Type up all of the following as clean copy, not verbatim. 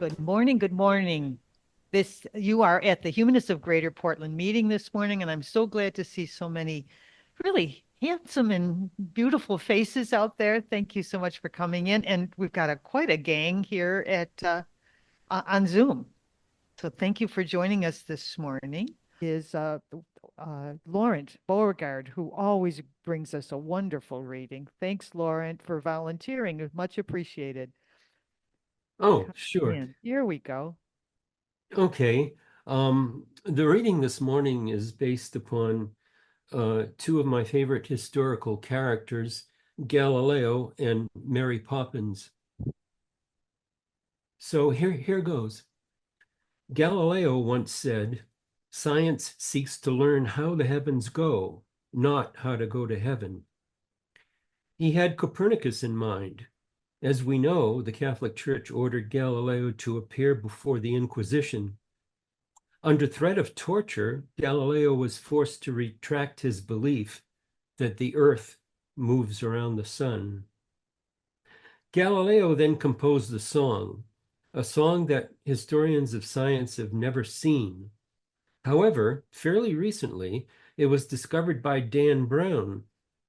Good morning. Good morning. You are at the Humanists of Greater Portland meeting this morning, and I'm so glad to see so many really handsome and beautiful faces out there. Thank you so much for coming in. And we've got quite a gang here on Zoom. So thank you for joining us this morning. Is Laurent Beauregard, who always brings us a wonderful reading. Thanks, Laurent, for volunteering. It's much appreciated. Oh, Come sure. in. Here we go. Okay. The reading this morning is based upon two of my favorite historical characters, Galileo and Mary Poppins. So here goes. Galileo once said, "Science seeks to learn how the heavens go, not how to go to heaven." He had Copernicus in mind. As we know, the Catholic Church ordered Galileo to appear before the Inquisition. Under threat of torture, Galileo was forced to retract his belief that the Earth moves around the sun. Galileo then composed a song that historians of science have never seen. However, fairly recently, it was discovered by Dan Brown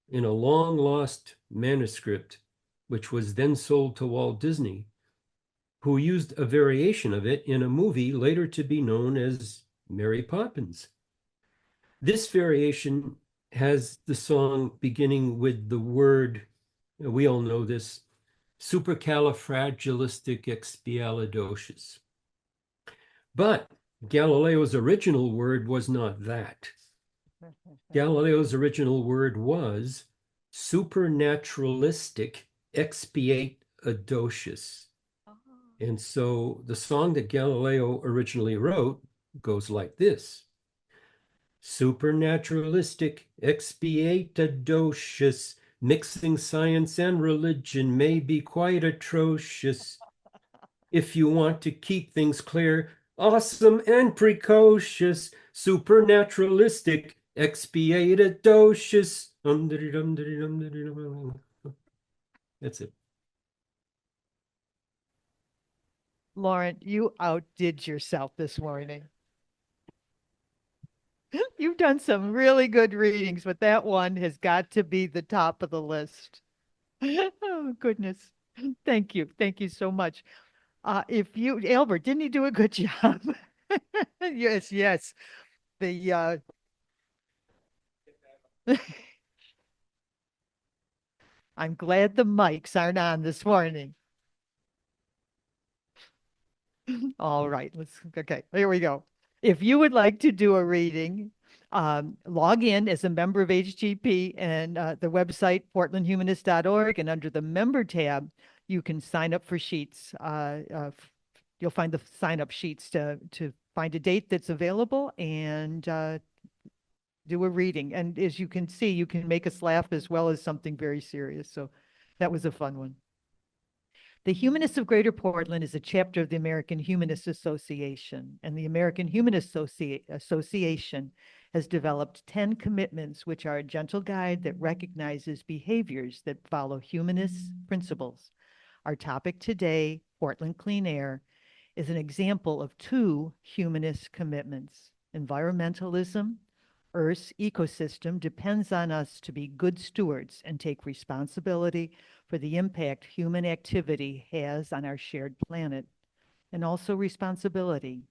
in a long lost manuscript, which was then sold to Walt Disney, who used a variation of it in a movie later to be known as Mary Poppins. This variation has the song beginning with the word, we all know this, supercalifragilisticexpialidocious. But Galileo's original word was not that. Galileo's original word was supernaturalistic expiatadocious. And so the song that Galileo originally wrote goes like this. Supernaturalistic, expiatadocious, mixing science and religion may be quite atrocious. If you want to keep things clear, awesome and precocious, supernaturalistic, expiatadocious. That's it. Laurent, you outdid yourself this morning. You've done some really good readings, but that one has got to be the top of the list. Oh, goodness. Thank you. Thank you so much. Albert, didn't he do a good job? Yes, yes. The I'm glad the mics aren't on this morning. All right, okay, here we go. If you would like to do a reading, log in as a member of HGP and the website portlandhumanist.org, and under the member tab, you can sign up for sheets. You'll find the sign up sheets to find a date that's available and do a reading. And as you can see, you can make us laugh as well as something very serious. So that was a fun one. The Humanists of Greater Portland is a chapter of the American Humanist Association, and the American Humanist Association has developed 10 commitments, which are a gentle guide that recognizes behaviors that follow humanist principles. Our topic today, Portland Clean Air, is an example of two humanist commitments. Environmentalism, Earth's ecosystem depends on us to be good stewards and take responsibility for the impact human activity has on our shared planet, and also responsibility.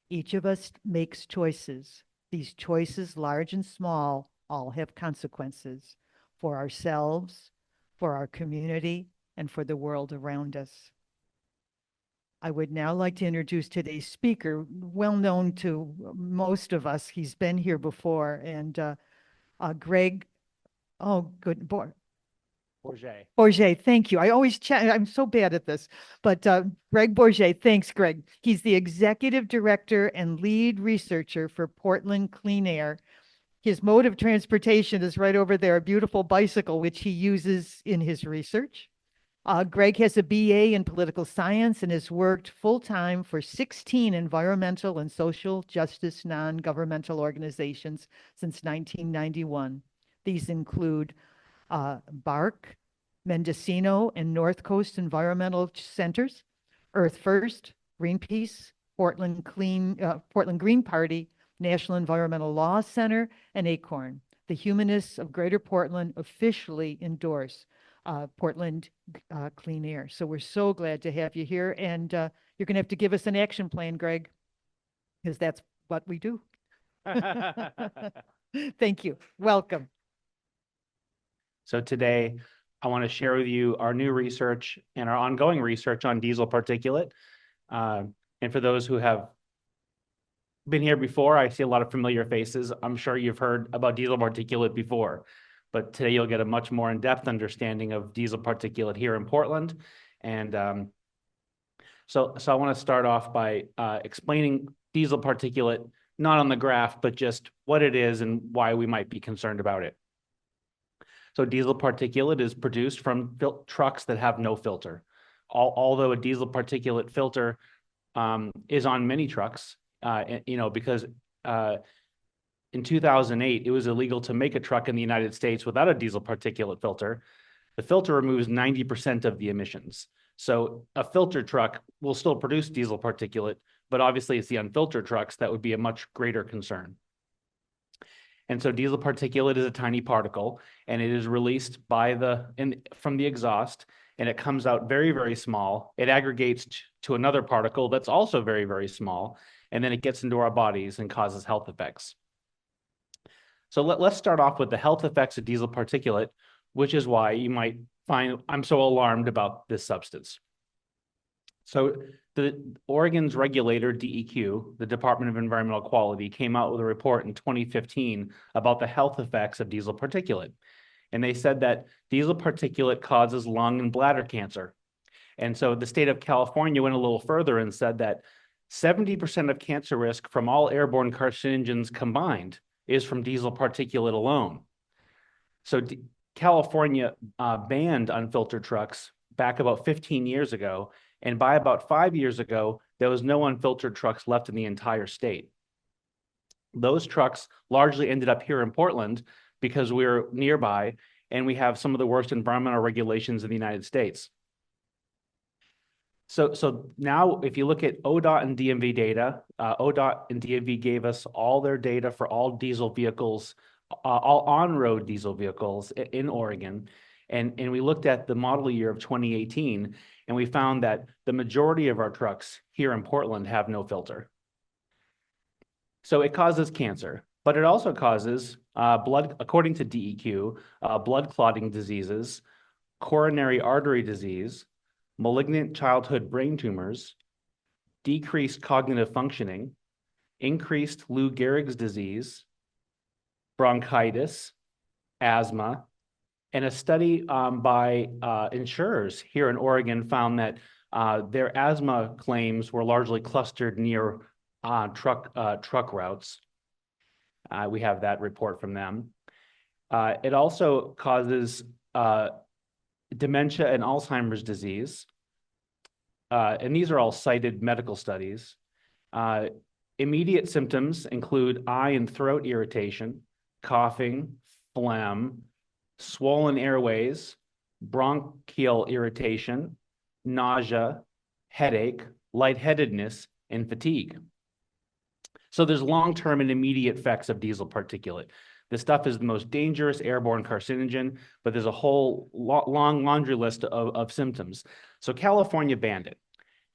Each of us makes choices. These choices, large and small, all have consequences for ourselves, for our community, and for the world around us. I would now like to introduce today's speaker, well known to most of us. He's been here before, and Greg, oh, good boy. Bourget. Bourget, thank you. I always chat. I'm so bad at this, but Greg Bourget, thanks, Greg. He's the executive director and lead researcher for Portland Clean Air. His mode of transportation is right over there, a beautiful bicycle, which he uses in his research. Greg has a BA in political science and has worked full-time for 16 environmental and social justice non-governmental organizations since 1991. These include BARC, Mendocino and North Coast Environmental Centers, Earth First, Greenpeace, Portland Green Party, National Environmental Law Center, and Acorn. The humanists of Greater Portland officially endorse Portland Clean Air. So we're so glad to have you here. And you're going to have to give us an action plan, Greg, because that's what we do. Thank you. Welcome. So today, I want to share with you our new research and our ongoing research on diesel particulate. And for those who have been here before, I see a lot of familiar faces. I'm sure you've heard about diesel particulate before, but today you'll get a much more in-depth understanding of diesel particulate here in Portland. And so I want to start off by explaining diesel particulate, not on the graph, but just what it is and why we might be concerned about it. So diesel particulate is produced from trucks that have no filter. Although a diesel particulate filter is on many trucks, because in 2008, it was illegal to make a truck in the United States without a diesel particulate filter. The filter removes 90% of the emissions. So a filter truck will still produce diesel particulate, but obviously it's the unfiltered trucks that would be a much greater concern. And so diesel particulate is a tiny particle, and it is released from the exhaust, and it comes out very, very small. It aggregates to another particle that's also very, very small, and then it gets into our bodies and causes health effects. So let's start off with the health effects of diesel particulate, which is why you might find I'm so alarmed about this substance. So the Oregon's regulator, DEQ, the Department of Environmental Quality, came out with a report in 2015 about the health effects of diesel particulate. And they said that diesel particulate causes lung and bladder cancer. And so the state of California went a little further and said that 70% of cancer risk from all airborne carcinogens combined is from diesel particulate alone. So California banned unfiltered trucks back about 15 years ago. And by about 5 years ago, there was no unfiltered trucks left in the entire state. Those trucks largely ended up here in Portland because we're nearby and we have some of the worst environmental regulations in the United States. So now if you look at ODOT and DMV data, ODOT and DMV gave us all their data for all diesel vehicles, all on-road diesel vehicles in Oregon. And we looked at the model year of 2018, and we found that the majority of our trucks here in Portland have no filter. So it causes cancer, but it also causes according to DEQ, blood clotting diseases, coronary artery disease, malignant childhood brain tumors, decreased cognitive functioning, increased Lou Gehrig's disease, bronchitis, asthma. And a study by insurers here in Oregon found that their asthma claims were largely clustered near truck routes. We have that report from them. It also causes dementia and Alzheimer's disease. And these are all cited medical studies. Immediate symptoms include eye and throat irritation, coughing, phlegm, swollen airways, bronchial irritation, nausea, headache, lightheadedness, and fatigue. So there's long-term and immediate effects of diesel particulate. This stuff is the most dangerous airborne carcinogen, but there's a whole long laundry list of symptoms. So California banned it.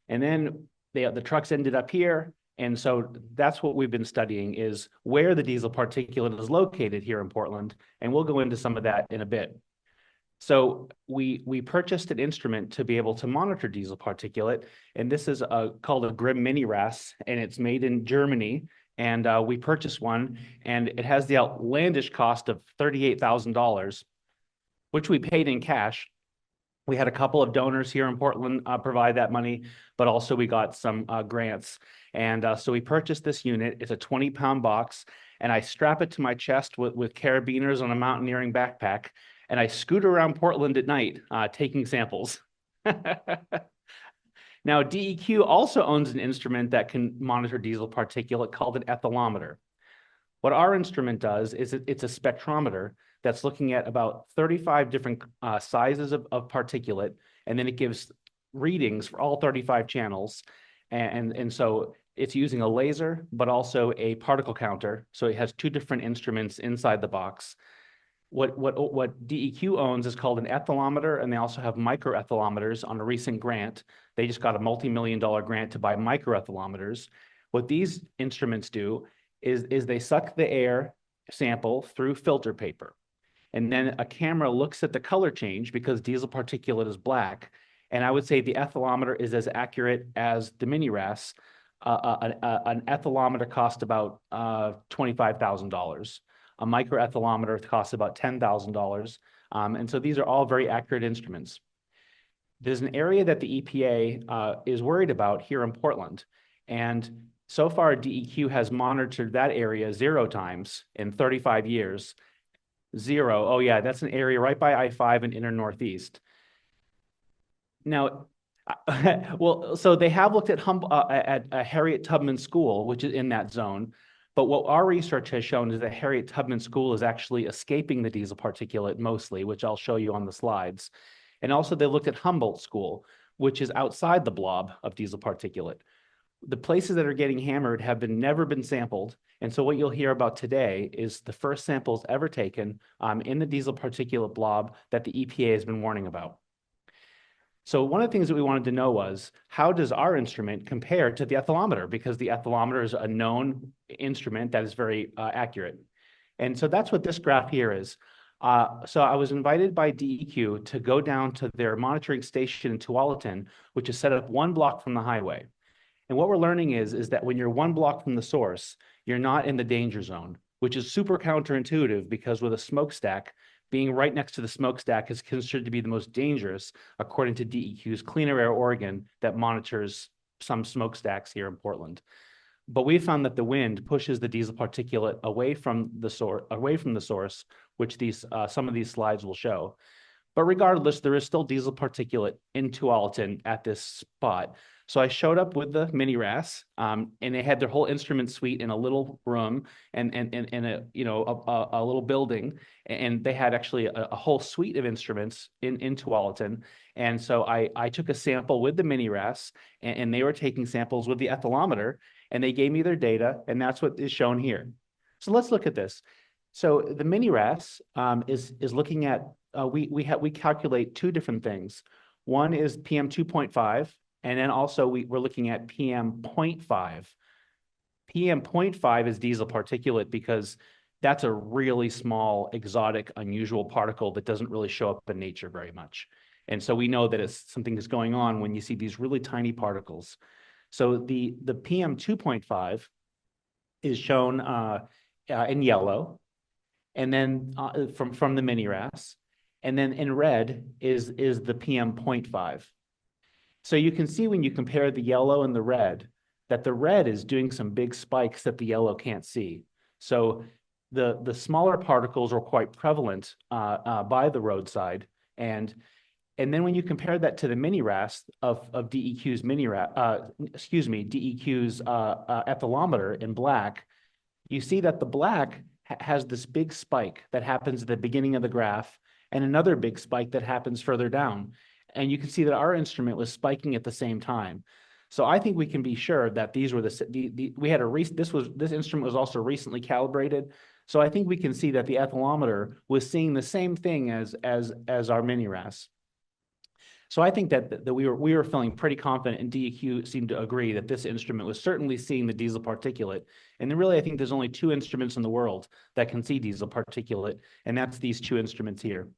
And then the trucks ended up here. And so that's what we've been studying is where the diesel particulate is located here in Portland. And we'll go into some of that in a bit. So we purchased an instrument to be able to monitor diesel particulate. And this is called a Grimm Mini RAS, and it's made in Germany. And we purchased one, and it has the outlandish cost of $38,000, which we paid in cash. We had a couple of donors here in Portland provide that money, but also we got some grants. And so we purchased this unit. It's a 20-pound box, and I strap it to my chest with carabiners on a mountaineering backpack, and I scoot around Portland at night taking samples. Now, DEQ also owns an instrument that can monitor diesel particulate called an ethylometer. What our instrument does is it's a spectrometer that's looking at about 35 different sizes of particulate, and then it gives readings for all 35 channels. And so it's using a laser, but also a particle counter. So it has two different instruments inside the box. What DEQ owns is called an ethylometer, and they also have microethylometers on a recent grant. They just got a multi-million-dollar grant to buy microethylometers. What these instruments do is they suck the air sample through filter paper. And then a camera looks at the color change because diesel particulate is black. And I would say the ethylometer is as accurate as the mini RAS. An ethylometer costs about $25,000. A microethylometer costs about $10,000. And so these are all very accurate instruments. There's an area that the EPA is worried about here in Portland. And so far, DEQ has monitored that area 0 times in 35 years. 0. Oh, yeah, that's an area right by I-5 and Inner Northeast. Now, well, so they have looked at Harriet Tubman School, which is in that zone. But what our research has shown is that Harriet Tubman School is actually escaping the diesel particulate mostly, which I'll show you on the slides. And also they looked at Humboldt School, which is outside the blob of diesel particulate. The places that are getting hammered have never been sampled. And so what you'll hear about today is the first samples ever taken in the diesel particulate blob that the EPA has been warning about. So one of the things that we wanted to know was, how does our instrument compare to the ethylometer? Because the ethylometer is a known instrument that is very accurate. And so that's what this graph here is. So I was invited by DEQ to go down to their monitoring station in Tualatin, which is set up 1 block from the highway. And what we're learning is that when you're 1 block from the source, you're not in the danger zone, which is super counterintuitive because with a smokestack, being right next to the smokestack is considered to be the most dangerous, according to DEQ's Cleaner Air Oregon that monitors some smokestacks here in Portland. But we found that the wind pushes the diesel particulate away from the source, which some of these slides will show. But regardless, there is still diesel particulate in Tualatin at this spot. So I showed up with the mini RAS, and they had their whole instrument suite in a little room and a little building, and they had actually a whole suite of instruments in Tualatin. And so I took a sample with the mini RAS, and they were taking samples with the ethylometer, and they gave me their data, and that's what is shown here. So let's look at this. So the mini RAS is looking at we calculate 2 different things. One is PM 2.5. And then also we're looking at PM 0.5. PM 0.5 is diesel particulate because that's a really small, exotic, unusual particle that doesn't really show up in nature very much. And so we know that it's something is going on when you see these really tiny particles. So the PM 2.5 is shown in yellow, and then from the mini RAS. And then in red is the PM 0.5. So you can see when you compare the yellow and the red, that the red is doing some big spikes that the yellow can't see. So the smaller particles are quite prevalent by the roadside. And then when you compare that to the mini RAS of DEQ's DEQ's ethylometer in black, you see that the black has this big spike that happens at the beginning of the graph and another big spike that happens further down. And you can see that our instrument was spiking at the same time. So I think we can be sure that these were this instrument was also recently calibrated. So I think we can see that the ethylometer was seeing the same thing as our mini RAS. So I think that we were feeling pretty confident, and DEQ seemed to agree that this instrument was certainly seeing the diesel particulate. And then really, I think there's only 2 instruments in the world that can see diesel particulate, and that's these 2 instruments here.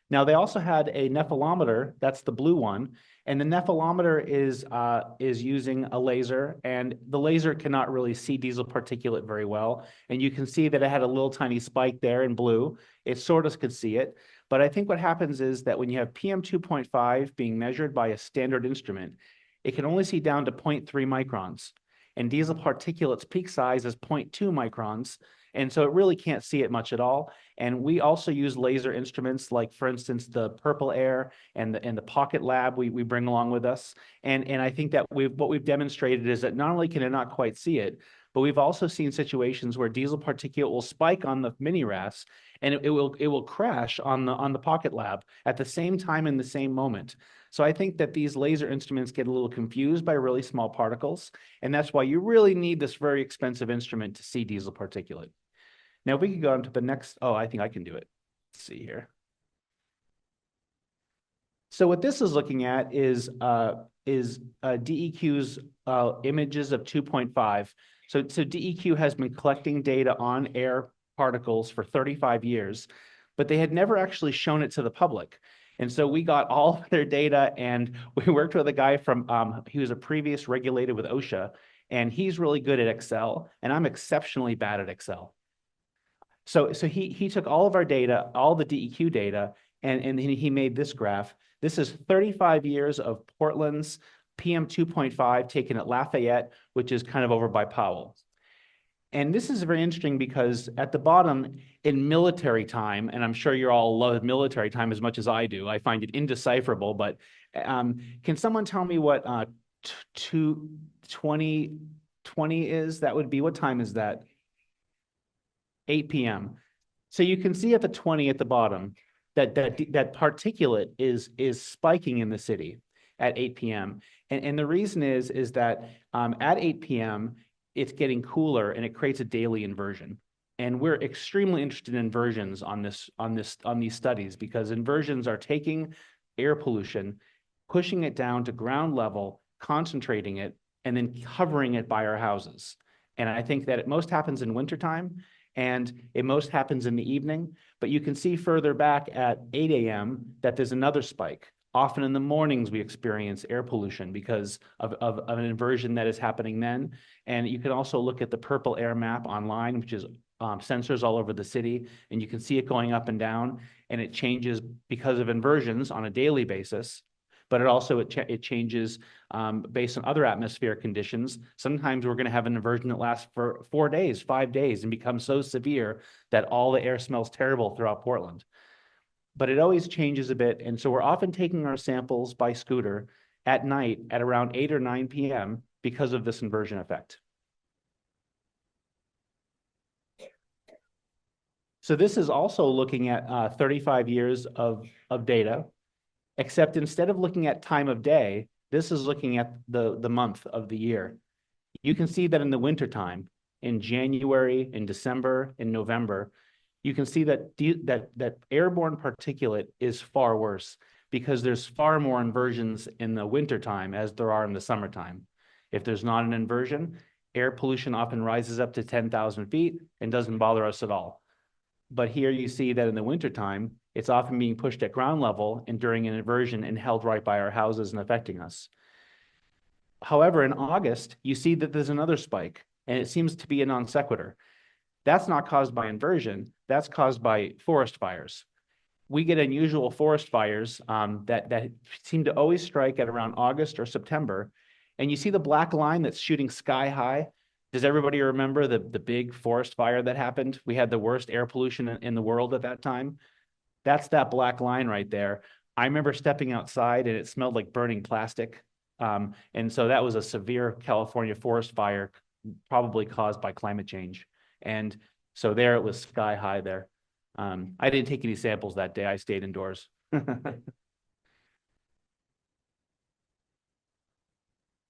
Now, they also had a nephelometer, that's the blue one, and the nephelometer is using a laser, and the laser cannot really see diesel particulate very well. And you can see that it had a little tiny spike there in blue. It sort of could see it. But I think what happens is that when you have PM 2.5 being measured by a standard instrument, it can only see down to 0.3 microns. And diesel particulate's peak size is 0.2 microns. And so it really can't see it much at all. And we also use laser instruments like, for instance, the Purple Air and the Pocket Lab we bring along with us. And I think that what we've demonstrated is that not only can it not quite see it, but we've also seen situations where diesel particulate will spike on the mini RAS, and it will crash on the Pocket Lab at the same time in the same moment. So I think that these laser instruments get a little confused by really small particles, and that's why you really need this very expensive instrument to see diesel particulate. Now, if we could go on to the next, oh, I think I can do it. Let's see here. So what this is looking at is DEQ's images of 2.5. So DEQ has been collecting data on air particles for 35 years, but they had never actually shown it to the public. And so we got all of their data, and we worked with a guy from, he was a previous regulated with OSHA, and he's really good at Excel, and I'm exceptionally bad at Excel. So he took all of our data, all the DEQ data, and he made this graph. This is 35 years of Portland's PM 2.5 taken at Lafayette, which is kind of over by Powell. And this is very interesting because at the bottom in military time, and I'm sure you all love military time as much as I do, I find it indecipherable, but can someone tell me what 2020 is? That would be, what time is that? 8 p.m. So you can see at the 20 at the bottom that particulate is spiking in the city at 8 p.m. And the reason is that at 8 p.m. it's getting cooler and it creates a daily inversion. And we're extremely interested in inversions on these studies, because inversions are taking air pollution, pushing it down to ground level, concentrating it, and then hovering it by our houses. And I think that it most happens in wintertime, and it most happens in the evening, but you can see further back at 8 a.m. that there's another spike. Often in the mornings, we experience air pollution because of an inversion that is happening then. And you can also look at the purple air map online, which is sensors all over the city, and you can see it going up and down, and it changes because of inversions on a daily basis. But it changes based on other atmospheric conditions. Sometimes we're going to have an inversion that lasts for 4 days, 5 days, and becomes so severe that all the air smells terrible throughout Portland. But it always changes a bit. And so we're often taking our samples by scooter at night at around 8 or 9 p.m. because of this inversion effect. So this is also looking at 35 years of data, except instead of looking at time of day, this is looking at the month of the year. You can see that in the wintertime, in January, in December, in November, you can see that airborne particulate is far worse because there's far more inversions in the wintertime as there are in the summertime. If there's not an inversion, air pollution often rises up to 10,000 feet and doesn't bother us at all. But here you see that in the wintertime, it's often being pushed at ground level and during an inversion and held right by our houses and affecting us. However, in August, you see that there's another spike, and it seems to be a non sequitur. That's not caused by inversion, that's caused by forest fires. We get unusual forest fires that seem to always strike at around August or September. And you see the black line that's shooting sky high. Does everybody remember the big forest fire that happened? We had the worst air pollution in the world at that time. That's that black line right there. I remember stepping outside and it smelled like burning plastic. And so that was a severe California forest fire, probably caused by climate change. And so there it was sky high there. I didn't take any samples that day. I stayed indoors.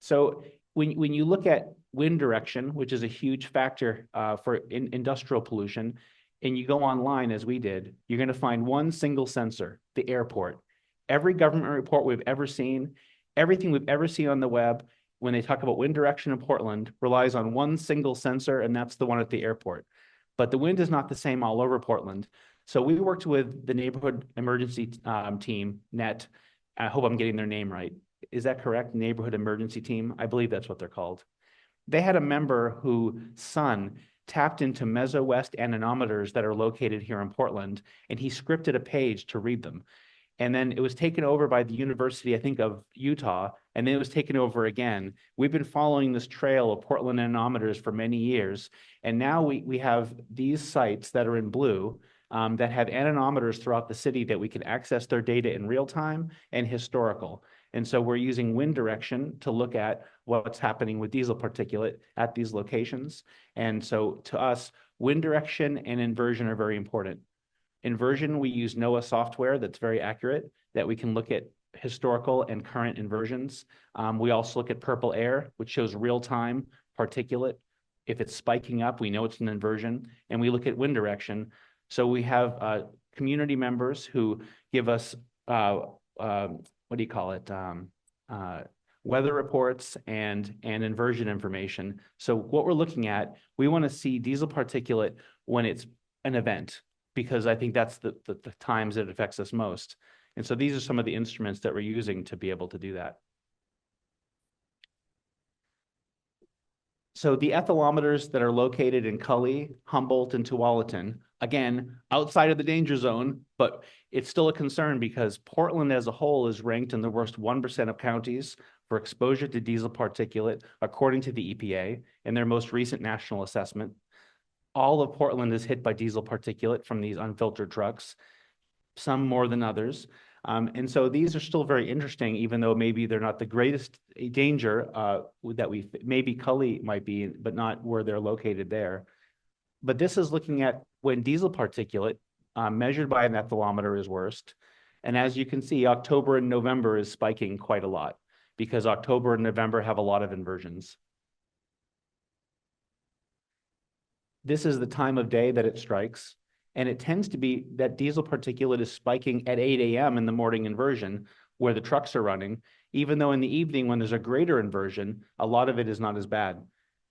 So when you look at wind direction, which is a huge factor for industrial pollution, and you go online as we did, you're going to find one single sensor, the airport. Every government report we've ever seen, everything we've ever seen on the web, when they talk about wind direction in Portland, relies on one single sensor, and that's the one at the airport. But the wind is not the same all over Portland. So we worked with the neighborhood emergency team, NET. I hope I'm getting their name right. Is that correct? Neighborhood emergency team? I believe that's what they're called. They had a member whose son tapped into Meso-West anemometers that are located here in Portland, and he scripted a page to read them. And then it was taken over by the University, I think, of Utah, and then it was taken over again. We've been following this trail of Portland anemometers for many years, and now we have these sites that are in blue that have anemometers throughout the city that we can access their data in real time and historical. And so we're using wind direction to look at what's happening with diesel particulate at these locations. And so to us, wind direction and inversion are very important. Inversion, we use NOAA software that's very accurate, that we can look at historical and current inversions. We also look at purple air, which shows real-time particulate. If it's spiking up, we know it's an inversion, and we look at wind direction. So we have community members who give us, what do you call it? Weather reports and inversion information. So what we're looking at, we want to see diesel particulate when it's an event, because I think that's the times that it affects us most. And so these are some of the instruments that we're using to be able to do that. So the ethylometers that are located in Cully, Humboldt, and Tualatin, again, outside of the danger zone, but it's still a concern because Portland as a whole is ranked in the worst 1% of counties for exposure to diesel particulate, according to the EPA in their most recent national assessment. All of Portland is hit by diesel particulate from these unfiltered trucks, some more than others. And so these are still very interesting, even though maybe they're not the greatest danger that maybe Cully might be, but not where they're located there. But this is looking at when diesel particulate measured by an ethylometer is worst. And as you can see, October and November is spiking quite a lot because October and November have a lot of inversions. This is the time of day that it strikes. And it tends to be that diesel particulate is spiking at 8 a.m. in the morning inversion where the trucks are running, even though in the evening when there's a greater inversion, a lot of it is not as bad.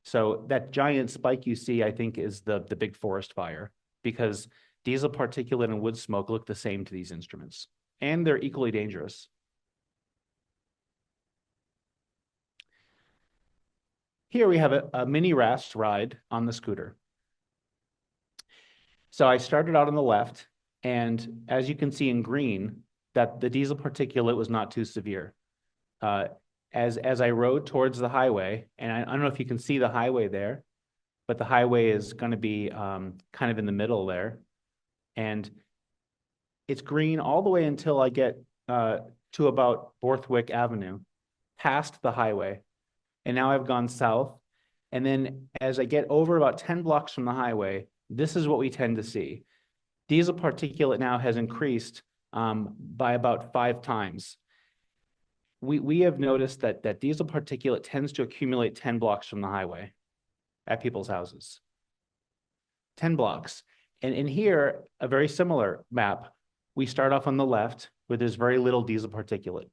So that giant spike you see, I think, is the big forest fire, because diesel particulate and wood smoke look the same to these instruments, and they're equally dangerous. Here we have a mini RAS ride on the scooter. So I started out on the left, and as you can see in green, that the diesel particulate was not too severe. As I rode towards the highway, and I don't know if you can see the highway there, but the highway is going to be kind of in the middle there. And it's green all the way until I get to about Borthwick Avenue, past the highway. And now I've gone south. And then as I get over about 10 blocks from the highway, this is what we tend to see. Diesel particulate now has increased by about 5 times. We have noticed that diesel particulate tends to accumulate 10 blocks from the highway at people's houses. 10 blocks. And in here, a very similar map. We start off on the left where there's very little diesel particulate.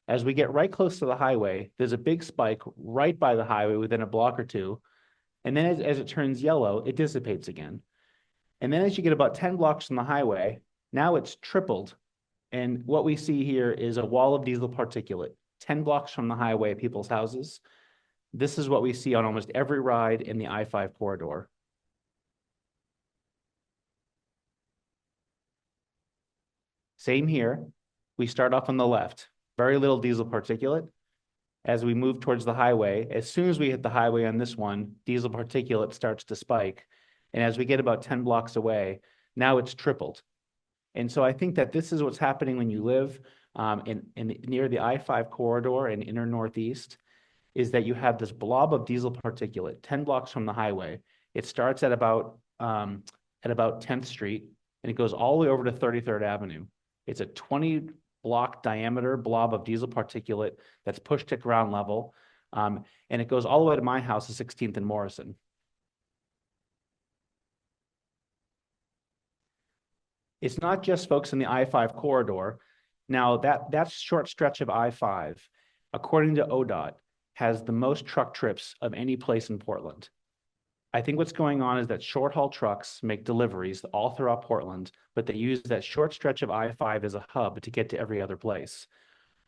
As we get right close to the highway, there's a big spike right by the highway within a block or two. And then as it turns yellow, it dissipates again. And then as you get about 10 blocks from the highway, now it's tripled. And what we see here is a wall of diesel particulate, 10 blocks from the highway at people's houses. This is what we see on almost every ride in the I-5 corridor. Same here. We start off on the left, very little diesel particulate. As we move towards the highway, as soon as we hit the highway on this one, diesel particulate starts to spike. And as we get about 10 blocks away, now it's tripled. And so I think that this is what's happening when you live near the I-5 corridor in inner Northeast, is that you have this blob of diesel particulate 10 blocks from the highway. It starts at about 10th Street, and it goes all the way over to 33rd Avenue. It's a 20-block diameter blob of diesel particulate that's pushed at ground level, and it goes all the way to my house, the 16th and Morrison. It's not just folks in the I-5 corridor. Now, that short stretch of I-5, according to ODOT, has the most truck trips of any place in Portland. I think what's going on is that short-haul trucks make deliveries all throughout Portland, but they use that short stretch of I-5 as a hub to get to every other place.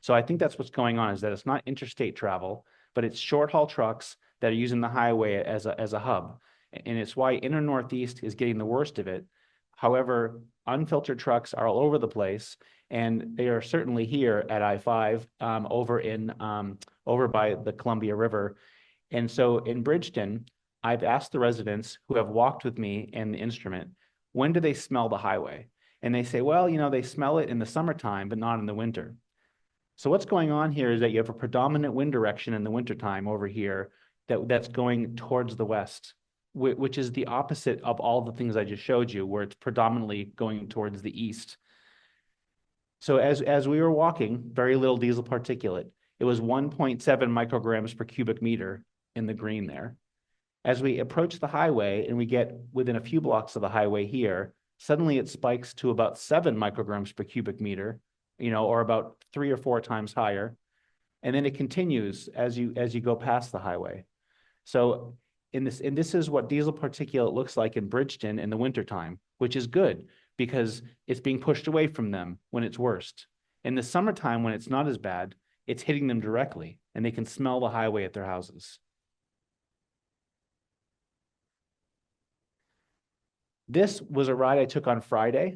So I think that's what's going on, is that it's not interstate travel, but it's short-haul trucks that are using the highway as a hub. And it's why inner Northeast is getting the worst of it. However, unfiltered trucks are all over the place, and they are certainly here at I-5 over by the Columbia River. And so in Bridgeton, I've asked the residents who have walked with me and the instrument, when do they smell the highway? And they say, well, they smell it in the summertime, but not in the winter. So what's going on here is that you have a predominant wind direction in the wintertime over here that's going towards the west. which is the opposite of all the things I just showed you, where it's predominantly going towards the east. So as we were walking, very little diesel particulate. It was 1.7 micrograms per cubic meter in the green there. As we approach the highway and we get within a few blocks of the highway here, suddenly it spikes to about 7 micrograms per cubic meter, or about 3 or 4 times higher. And then it continues as you go past the highway. So this is what diesel particulate looks like in Bridgeton in the wintertime, which is good because it's being pushed away from them when it's worst. In the summertime, when it's not as bad, it's hitting them directly and they can smell the highway at their houses. This was a ride I took on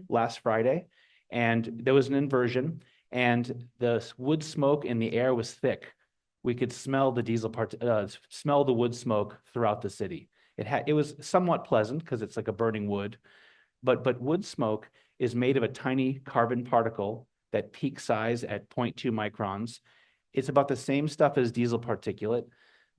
last Friday, and there was an inversion, and the wood smoke in the air was thick. We could smell the smell the wood smoke throughout the city. It was somewhat pleasant because it's like a burning wood, but wood smoke is made of a tiny carbon particle that peak size at 0.2 microns. It's about the same stuff as diesel particulate.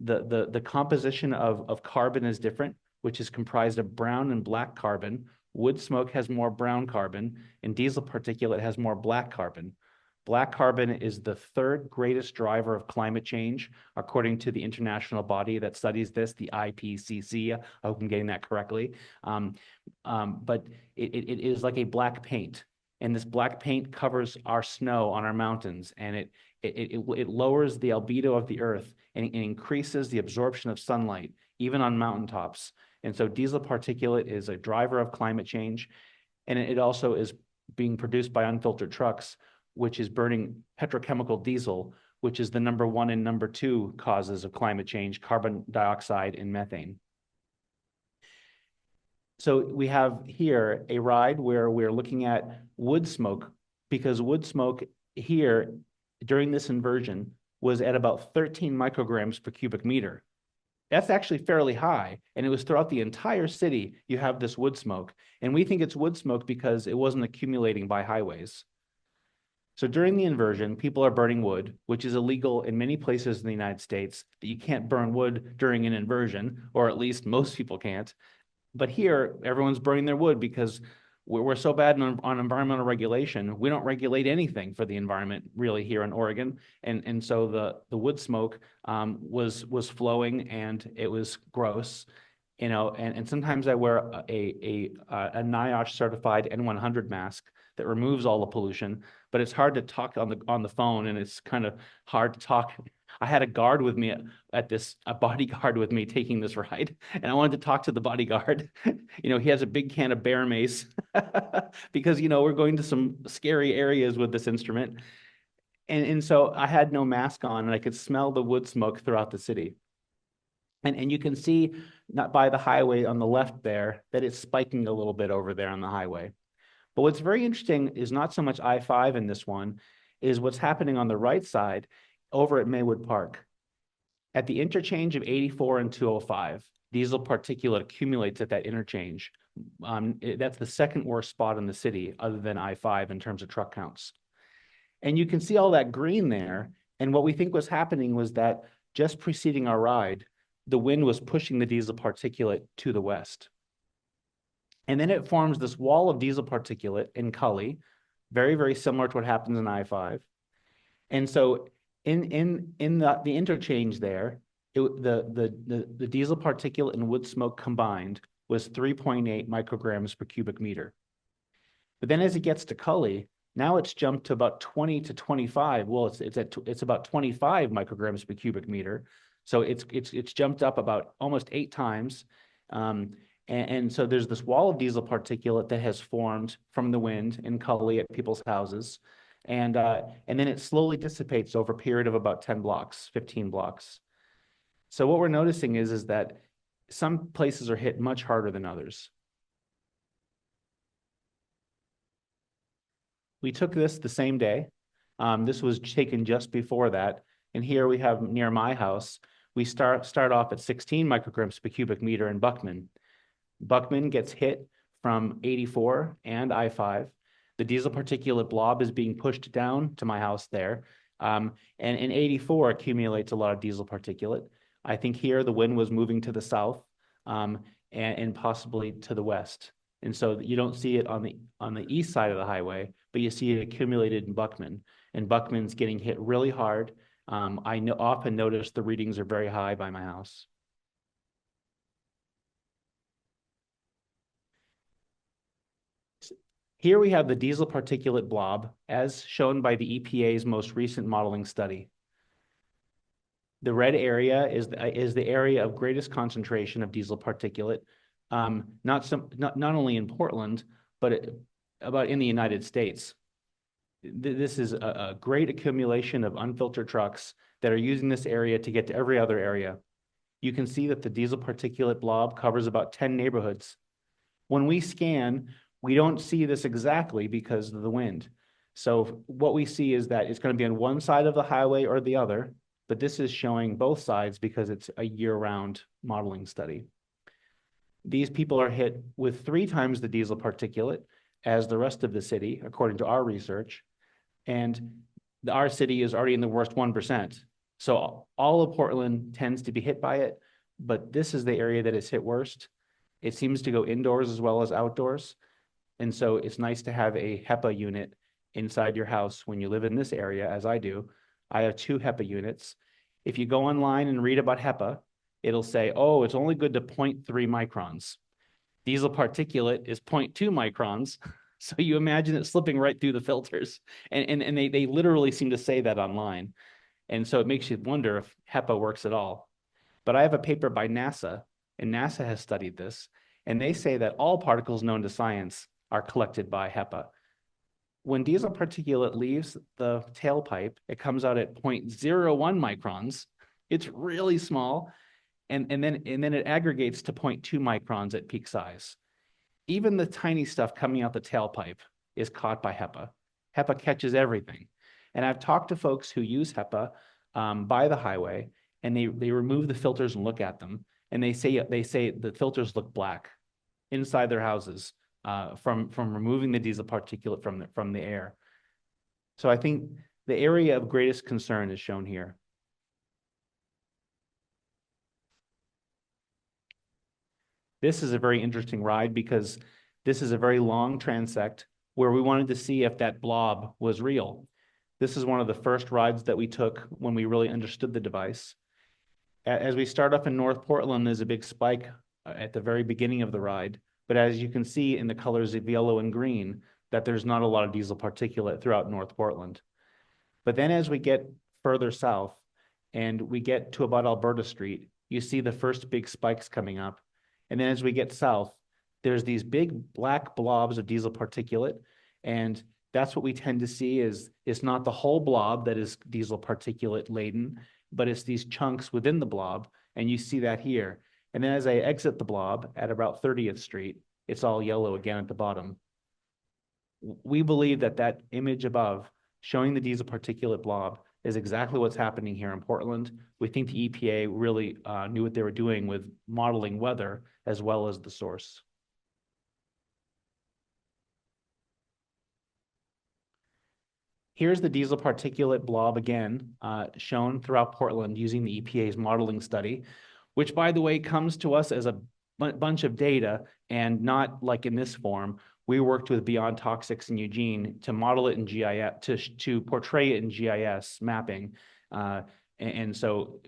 The composition of carbon is different, which is comprised of brown and black carbon. Wood smoke has more brown carbon, and diesel particulate has more black carbon. Black carbon is the third greatest driver of climate change, according to the international body that studies this, the IPCC. I hope I'm getting that correctly. But it is like a black paint, and this black paint covers our snow on our mountains, and it lowers the albedo of the earth and increases the absorption of sunlight, even on mountaintops. And so diesel particulate is a driver of climate change, and it also is being produced by unfiltered trucks, which is burning petrochemical diesel, which is the number 1 and number 2 causes of climate change, carbon dioxide and methane. So we have here a ride where we're looking at wood smoke, because wood smoke here during this inversion was at about 13 micrograms per cubic meter. That's actually fairly high, and it was throughout the entire city you have this wood smoke, and we think it's wood smoke because it wasn't accumulating by highways. So during the inversion, people are burning wood, which is illegal in many places in the United States. You can't burn wood during an inversion, or at least most people can't. But here, everyone's burning their wood because we're so bad on environmental regulation. We don't regulate anything for the environment really here in Oregon. And so the wood smoke was flowing, and it was gross. And sometimes I wear a NIOSH certified N100 mask that removes all the pollution, but it's hard to talk on the phone, and it's kind of hard to talk. I had a guard with me a bodyguard with me taking this ride, and I wanted to talk to the bodyguard. He has a big can of bear mace because, we're going to some scary areas with this instrument. And so I had no mask on, and I could smell the wood smoke throughout the city. And you can see, not by the highway on the left there, that it's spiking a little bit over there on the highway. But what's very interesting is not so much I-5 in this one, is what's happening on the right side over at Maywood Park. At the interchange of 84 and 205, diesel particulate accumulates at that interchange. That's the second worst spot in the city other than I-5 in terms of truck counts. And you can see all that green there. And what we think was happening was that just preceding our ride, the wind was pushing the diesel particulate to the west. And then it forms this wall of diesel particulate in Cully, very, very similar to what happens in I-5. And so in the interchange there, the diesel particulate and wood smoke combined was 3.8 micrograms per cubic meter. But then as it gets to Cully, now it's jumped to about 20 to 25. Well, it's about 25 micrograms per cubic meter. So it's jumped up about almost 8 times. And so there's this wall of diesel particulate that has formed from the wind in Cully at people's houses. And then it slowly dissipates over a period of about 10 blocks, 15 blocks. So what we're noticing is that some places are hit much harder than others. We took this the same day. This was taken just before that. And here we have near my house, we start off at 16 micrograms per cubic meter in Buckman. Buckman gets hit from 84 and I-5. The diesel particulate blob is being pushed down to my house there. And in 84 accumulates a lot of diesel particulate. I think here the wind was moving to the south. and possibly to the west. And so you don't see it on the east side of the highway, but you see it accumulated in Buckman. And Buckman's getting hit really hard. I often notice the readings are very high by my house. Here we have the diesel particulate blob as shown by the EPA's most recent modeling study. The red area is the area of greatest concentration of diesel particulate, not only in Portland, but about in the United States. This is a great accumulation of unfiltered trucks that are using this area to get to every other area. You can see that the diesel particulate blob covers about 10 neighborhoods. When we scan, we don't see this exactly because of the wind. So what we see is that it's going to be on one side of the highway or the other, but this is showing both sides because it's a year-round modeling study. These people are hit with 3 times the diesel particulate as the rest of the city, according to our research. And our city is already in the worst 1%. So all of Portland tends to be hit by it, but this is the area that is hit worst. It seems to go indoors as well as outdoors. And so it's nice to have a HEPA unit inside your house when you live in this area, as I do. I have 2 HEPA units. If you go online and read about HEPA, it'll say, oh, it's only good to 0.3 microns. Diesel particulate is 0.2 microns. So you imagine it slipping right through the filters. And they literally seem to say that online. And so it makes you wonder if HEPA works at all. But I have a paper by NASA, and NASA has studied this, and they say that all particles known to science are collected by HEPA. When diesel particulate leaves the tailpipe, it comes out at 0.01 microns. It's really small, and then it aggregates to 0.2 microns at peak size. Even the tiny stuff coming out the tailpipe is caught by HEPA. HEPA catches everything. And I've talked to folks who use HEPA by the highway, and they remove the filters and look at them, and they say the filters look black inside their houses from removing the diesel particulate from the air. So I think the area of greatest concern is shown here. This is a very interesting ride because this is a very long transect where we wanted to see if that blob was real. This is one of the first rides that we took when we really understood the device. As we start up in North Portland, there's a big spike at the very beginning of the ride. But as you can see in the colors of yellow and green, that there's not a lot of diesel particulate throughout North Portland. But then as we get further south and we get to about Alberta Street, you see the first big spikes coming up. And then as we get south, there's these big black blobs of diesel particulate. And that's what we tend to see is it's not the whole blob that is diesel particulate laden, but it's these chunks within the blob. And you see that here. And then as I exit the blob at about 30th Street, it's all yellow again at the bottom. We believe that that image above showing the diesel particulate blob is exactly what's happening here in Portland. We think the EPA really knew what they were doing with modeling weather as well as the source. Here's the diesel particulate blob again, shown throughout Portland using the EPA's modeling study, which, by the way, comes to us as a bunch of data and not like in this form. We worked with Beyond Toxics in Eugene to model it in GIS, to portray it in GIS mapping. And so,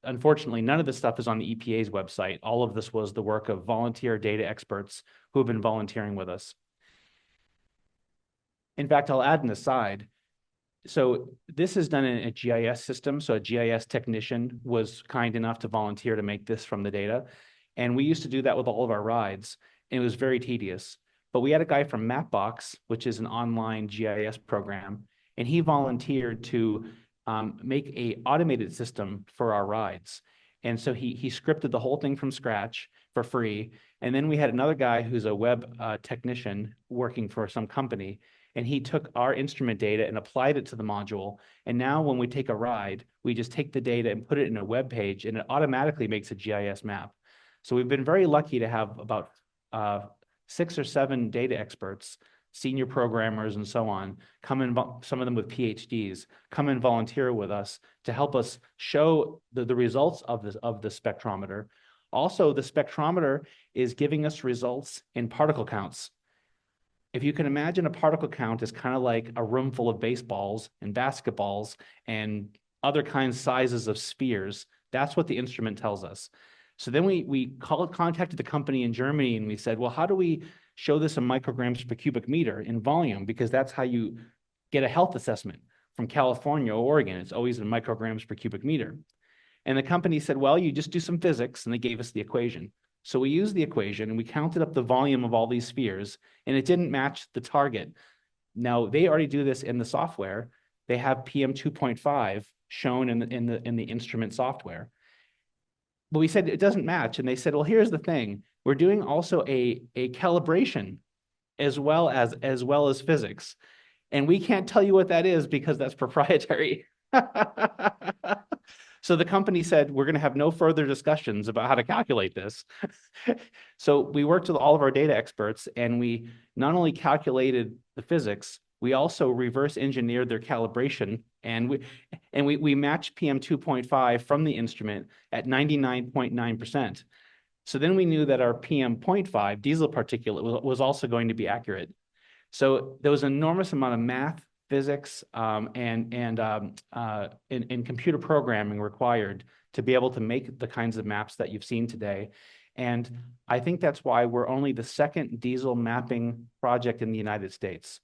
unfortunately, none of this stuff is on the EPA's website. All of this was the work of volunteer data experts who have been volunteering with us. In fact, I'll add an aside. So this is done in a GIS system. So a GIS technician was kind enough to volunteer to make this from the data. And we used to do that with all of our rides. And it was very tedious. But we had a guy from Mapbox, which is an online GIS program, and he volunteered to make an automated system for our rides. And so he scripted the whole thing from scratch for free. And then we had another guy who's a web technician working for some company. And he took our instrument data and applied it to the module. And now when we take a ride, we just take the data and put it in a web page, and it automatically makes a GIS map. So we've been very lucky to have about 6 or 7 data experts, senior programmers and so on, come in, some of them with PhDs, come and volunteer with us to help us show the results of the spectrometer. Also, the spectrometer is giving us results in particle counts. If you can imagine, a particle count is kind of like a room full of baseballs and basketballs and other kinds sizes of spheres. That's what the instrument tells us. So then we contacted the company in Germany and we said, well, how do we show this in micrograms per cubic meter in volume? Because that's how you get a health assessment from California or Oregon. It's always in micrograms per cubic meter. And the company said, well, you just do some physics, and they gave us the equation. So we used the equation and we counted up the volume of all these spheres, and it didn't match the target. Now, they already do this in the software. They have PM 2.5 shown in the instrument software. But we said it doesn't match, and they said, well, here's the thing. We're doing also a calibration as well as physics. And we can't tell you what that is because that's proprietary. So the company said, we're going to have no further discussions about how to calculate this. So we worked with all of our data experts, and we not only calculated the physics, we also reverse engineered their calibration, and we matched PM 2.5 from the instrument at 99.9%. So then we knew that our PM 0.5 diesel particulate was also going to be accurate. So there was an enormous amount of math, physics, and computer programming required to be able to make the kinds of maps that you've seen today. And I think that's why we're only the second diesel mapping project in the United States.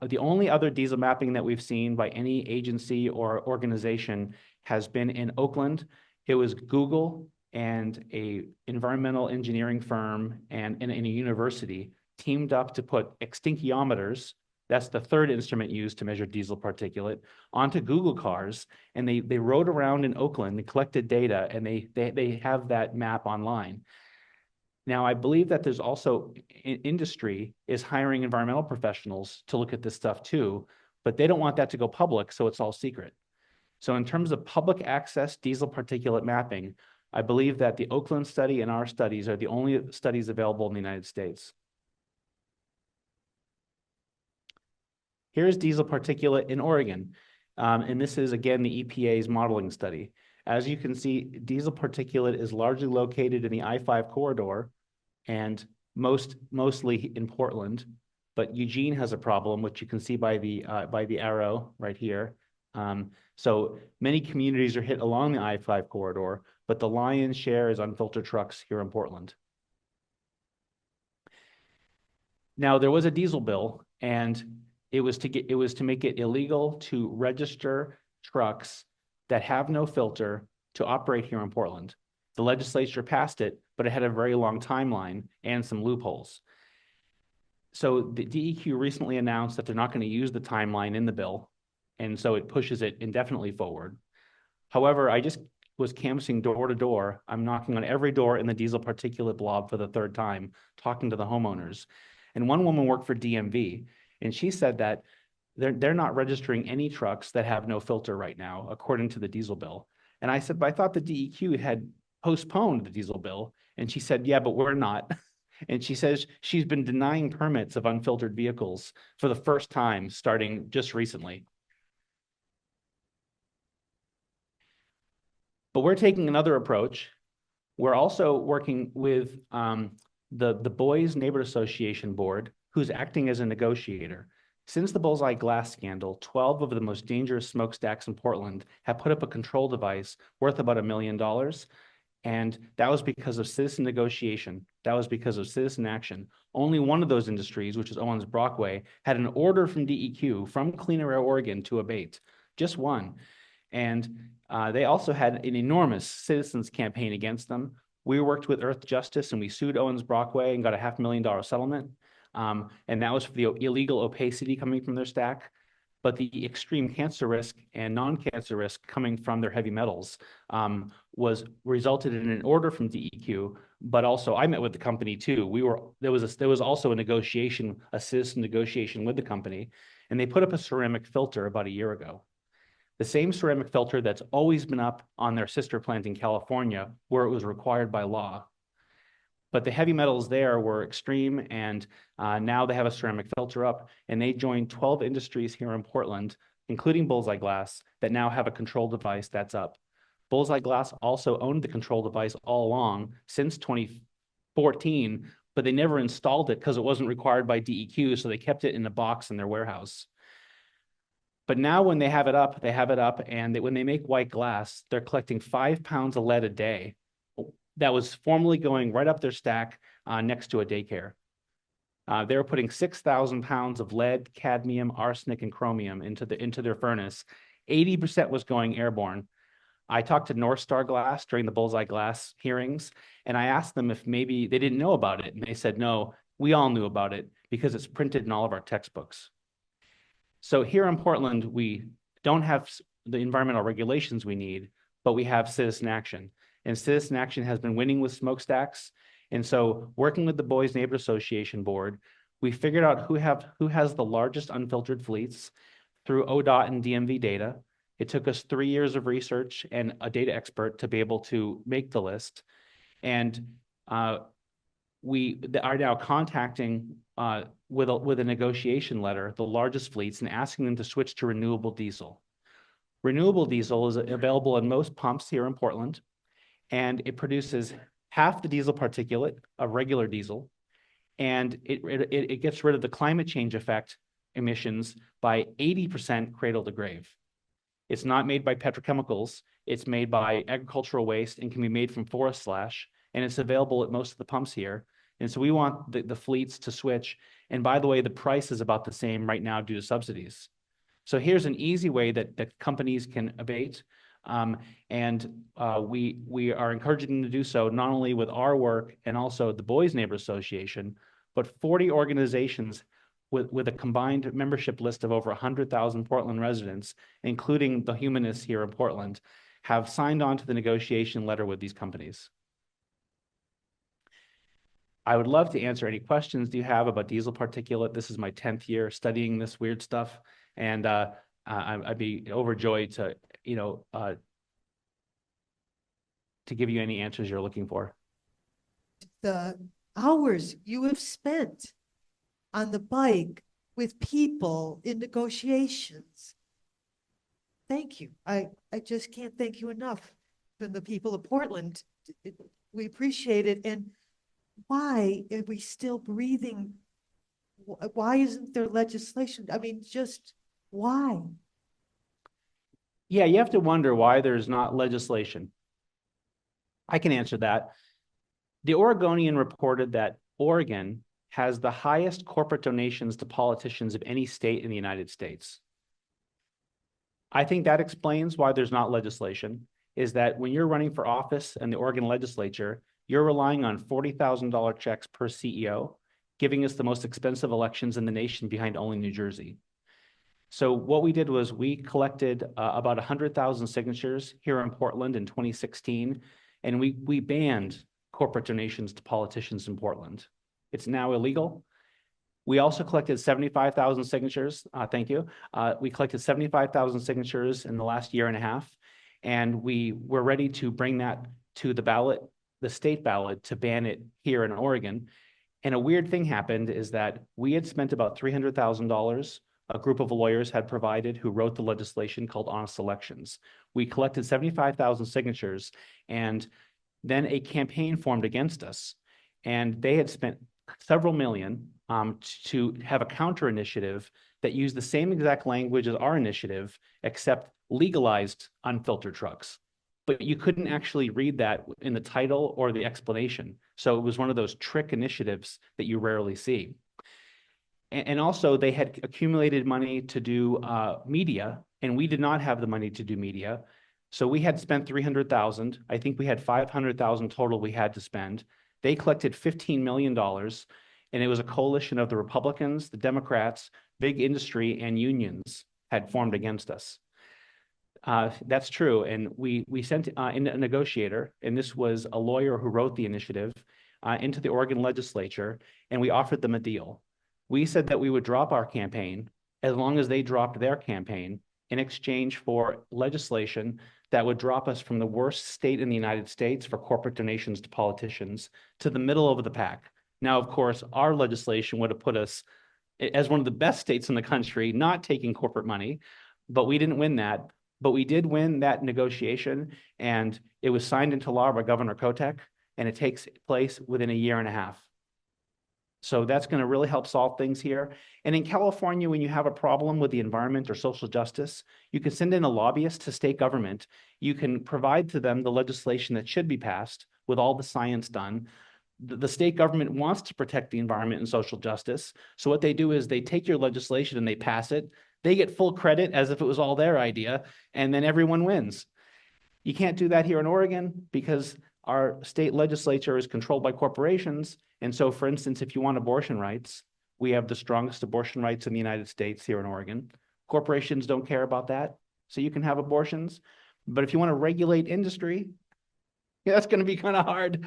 The only other diesel mapping that we've seen by any agency or organization has been in Oakland. It was Google and a environmental engineering firm and a university teamed up to put extinctiometers, that's the third instrument used to measure diesel particulate, onto Google cars, and they rode around in Oakland and collected data, and they have that map online. Now, I believe that there's also industry is hiring environmental professionals to look at this stuff too, but they don't want that to go public, so it's all secret. So in terms of public access diesel particulate mapping, I believe that the Oakland study and our studies are the only studies available in the United States. Here's diesel particulate in Oregon. And this is, again, the EPA's modeling study. As you can see, diesel particulate is largely located in the I-5 corridor and mostly in Portland. But Eugene has a problem, which you can see by the arrow right here. So many communities are hit along the I-5 corridor, but the lion's share is unfiltered trucks here in Portland. Now, there was a diesel bill, and it was to make it illegal to register trucks that have no filter to operate here in Portland. The legislature passed it, but it had a very long timeline and some loopholes. So the DEQ recently announced that they're not going to use the timeline in the bill, and so it pushes it indefinitely forward. However, I just was canvassing door to door. I'm knocking on every door in the diesel particulate blob for the third time, talking to the homeowners. And one woman worked for DMV, and she said that they're not registering any trucks that have no filter right now, according to the diesel bill. And I said, but I thought the DEQ had postponed the diesel bill. And she said, yeah, but we're not. And she says she's been denying permits of unfiltered vehicles for the first time starting just recently. But we're taking another approach. We're also working with the Boys Neighborhood Association Board, who's acting as a negotiator. Since the Bullseye Glass scandal, 12 of the most dangerous smokestacks in Portland have put up a control device worth about $1 million. And that was because of citizen negotiation. That was because of citizen action. Only one of those industries, which is Owens Brockway, had an order from DEQ, from Cleaner Air Oregon, to abate. Just one. And they also had an enormous citizens campaign against them. We worked with Earth Justice, and we sued Owens Brockway and got a $500,000 settlement. And that was for the illegal opacity coming from their stack. But the extreme cancer risk and non-cancer risk coming from their heavy metals was resulted in an order from DEQ. But also, I met with the company too. There was also a negotiation, a citizen negotiation with the company, and they put up a ceramic filter about a year ago. The same ceramic filter that's always been up on their sister plant in California, where it was required by law. But the heavy metals there were extreme, and now they have a ceramic filter up, and they joined 12 industries here in Portland, including Bullseye Glass, that now have a control device that's up. Bullseye Glass also owned the control device all along since 2014, but they never installed it because it wasn't required by DEQ, so they kept it in a box in their warehouse. But now when they have it up, and when they make white glass, they're collecting 5 pounds of lead a day. That was formerly going right up their stack next to a daycare. They were putting 6,000 pounds of lead, cadmium, arsenic, and chromium into their furnace. 80% was going airborne. I talked to North Star Glass during the Bullseye Glass hearings, and I asked them if maybe they didn't know about it. And they said, no, we all knew about it because it's printed in all of our textbooks. So here in Portland, we don't have the environmental regulations we need, but we have citizen action. And citizen action has been winning with smokestacks. And so working with the Boys Neighbor Association board, we figured out who has the largest unfiltered fleets through ODOT and DMV data. It took us 3 years of research and a data expert to be able to make the list. And we are now contacting with a negotiation letter the largest fleets and asking them to switch to renewable diesel. Renewable diesel is available in most pumps here in Portland, and it produces half the diesel particulate of regular diesel, and it gets rid of the climate change effect emissions by 80% cradle to grave. It's not made by petrochemicals. It's made by agricultural waste and can be made from forest slash, and it's available at most of the pumps here. And so we want the fleets to switch. And by the way, the price is about the same right now due to subsidies. So here's an easy way that companies can abate. We are encouraging them to do so, not only with our work and also the Boys Neighbor Association, but 40 organizations with a combined membership list of over 100,000 Portland residents, including the humanists here in Portland, have signed on to the negotiation letter with these companies. I would love to answer any questions you have about diesel particulate. This is my 10th year studying this weird stuff, and I'd be overjoyed to give you any answers you're looking for. The hours you have spent on the bike with people in negotiations. Thank you. I just can't thank you enough from the people of Portland. We appreciate it. And why are we still breathing? Why isn't there legislation? I mean, just why? Yeah, you have to wonder why there's not legislation. I can answer that. The Oregonian reported that Oregon has the highest corporate donations to politicians of any state in the United States. I think that explains why there's not legislation, is that when you're running for office in the Oregon legislature, you're relying on $40,000 checks per CEO, giving us the most expensive elections in the nation behind only New Jersey. So what we did was we collected about 100,000 signatures here in Portland in 2016, and we banned corporate donations to politicians in Portland. It's now illegal. We also collected 75,000 signatures. Thank you. We collected 75,000 signatures in the last year and a half, and we were ready to bring that to the ballot, the state ballot, to ban it here in Oregon. And a weird thing happened is that we had spent about $300,000. A group of lawyers had provided who wrote the legislation called Honest Elections. We collected 75,000 signatures, and then a campaign formed against us. And they had spent several million to have a counter initiative that used the same exact language as our initiative, except legalized unfiltered trucks. But you couldn't actually read that in the title or the explanation. So it was one of those trick initiatives that you rarely see. And also they had accumulated money to do media, and we did not have the money to do media. So we had spent 300,000. I think we had 500,000 total we had to spend. They collected $15 million, and it was a coalition of the Republicans, the Democrats, big industry, and unions had formed against us. That's true, and we sent in a negotiator, and this was a lawyer who wrote the initiative, into the Oregon legislature, and we offered them a deal. We said that we would drop our campaign as long as they dropped their campaign in exchange for legislation that would drop us from the worst state in the United States for corporate donations to politicians to the middle of the pack. Now, of course, our legislation would have put us as one of the best states in the country, not taking corporate money, but we didn't win that. But we did win that negotiation, and it was signed into law by Governor Kotek, and it takes place within a year and a half. So that's going to really help solve things here. And in California, when you have a problem with the environment or social justice, you can send in a lobbyist to state government. You can provide to them the legislation that should be passed with all the science done. The state government wants to protect the environment and social justice. So what they do is they take your legislation and they pass it. They get full credit as if it was all their idea, and then everyone wins. You can't do that here in Oregon because our state legislature is controlled by corporations. And so, for instance, if you want abortion rights, we have the strongest abortion rights in the United States here in Oregon. Corporations don't care about that, so you can have abortions. But if you want to regulate industry, that's going to be kind of hard.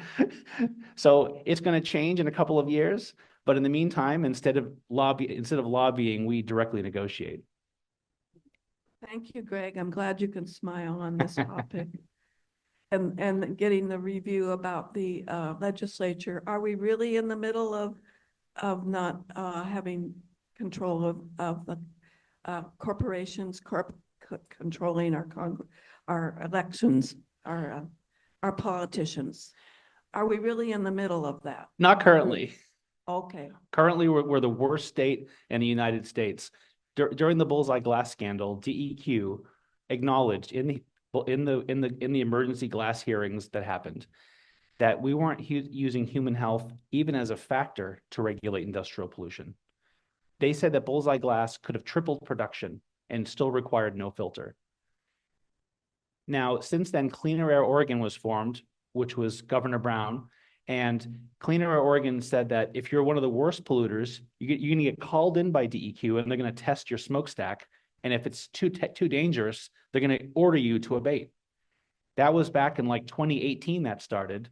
So it's going to change in a couple of years. But in the meantime, instead of lobbying, we directly negotiate. Thank you, Greg. I'm glad you can smile on this topic. And getting the review about the legislature. Are we really in the middle of not having control of the corporations controlling our elections, our politicians? Are we really in the middle of that? Not currently. Okay. Currently, we're the worst state in the United States. During the Bullseye Glass scandal, DEQ acknowledged in the emergency glass hearings that happened that we weren't using human health even as a factor to regulate industrial pollution. They said that Bullseye Glass could have tripled production and still required no filter. Now, since then, Cleaner Air Oregon was formed, which was Governor Brown. And Cleaner Air Oregon said that if you're one of the worst polluters, you're going to get called in by DEQ and they're going to test your smokestack. And if it's too dangerous, they're going to order you to abate. That was back in like 2018 that started.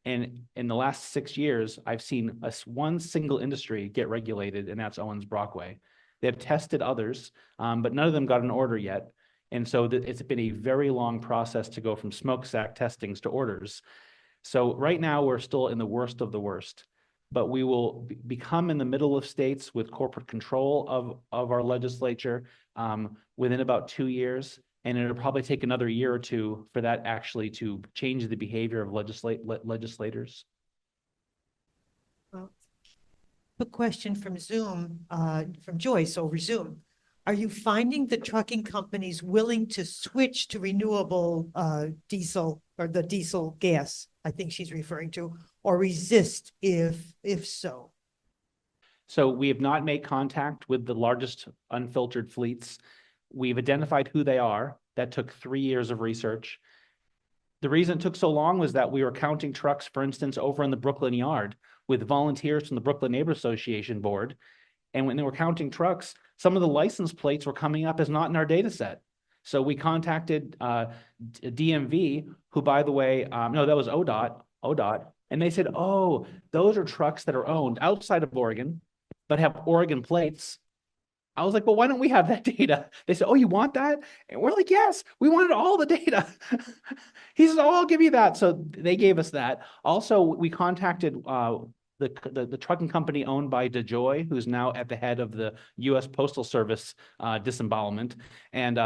And in the last 6 years, I've seen one single industry get regulated, and that's Owens Brockway. They've tested others, but none of them got an order yet. And so it's been a very long process to go from smokestack testings to orders. So right now we're still in the worst of the worst, but we will become in the middle of states with corporate control of our legislature within about 2 years. And it'll probably take another year or two for that actually to change the behavior of legislators. Well, a question from Zoom, from Joyce over Zoom. Are you finding the trucking companies willing to switch to renewable diesel or the diesel gas, I think she's referring to, or resist if so? So we have not made contact with the largest unfiltered fleets. We've identified who they are. That took 3 years of research. The reason it took so long was that we were counting trucks, for instance, over in the Brooklyn yard with volunteers from the Brooklyn Neighborhood Association board. And when they were counting trucks, some of the license plates were coming up as not in our data set. So we contacted DMV, who, by the way, no, that was ODOT. And they said, oh, those are trucks that are owned outside of Oregon, but have Oregon plates. I was like, well, why don't we have that data? They said, oh, you want that? And we're like, yes, we wanted all the data. He says, oh, I'll give you that. So they gave us that. Also, we contacted the trucking company owned by DeJoy, who's now at the head of the U.S. Postal Service disembowelment. And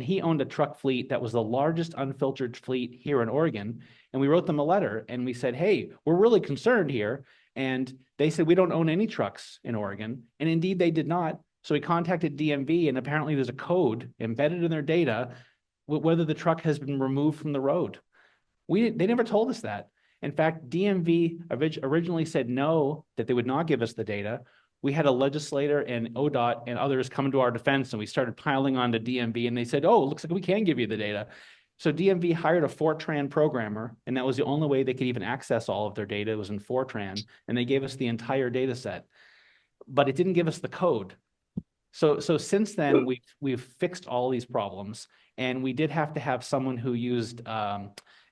he owned a truck fleet that was the largest unfiltered fleet here in Oregon. And we wrote them a letter and we said, hey, we're really concerned here. And they said, we don't own any trucks in Oregon. And indeed, they did not. So we contacted DMV, and apparently there's a code embedded in their data whether the truck has been removed from the road. They never told us that. In fact, DMV originally said no, that they would not give us the data. We had a legislator and ODOT and others come to our defense, and we started piling on to DMV, and they said, oh, it looks like we can give you the data. So DMV hired a Fortran programmer, and that was the only way they could even access all of their data. It was in Fortran, and they gave us the entire data set. But it didn't give us the code. So since then, we've fixed all these problems, and we did have to have someone who used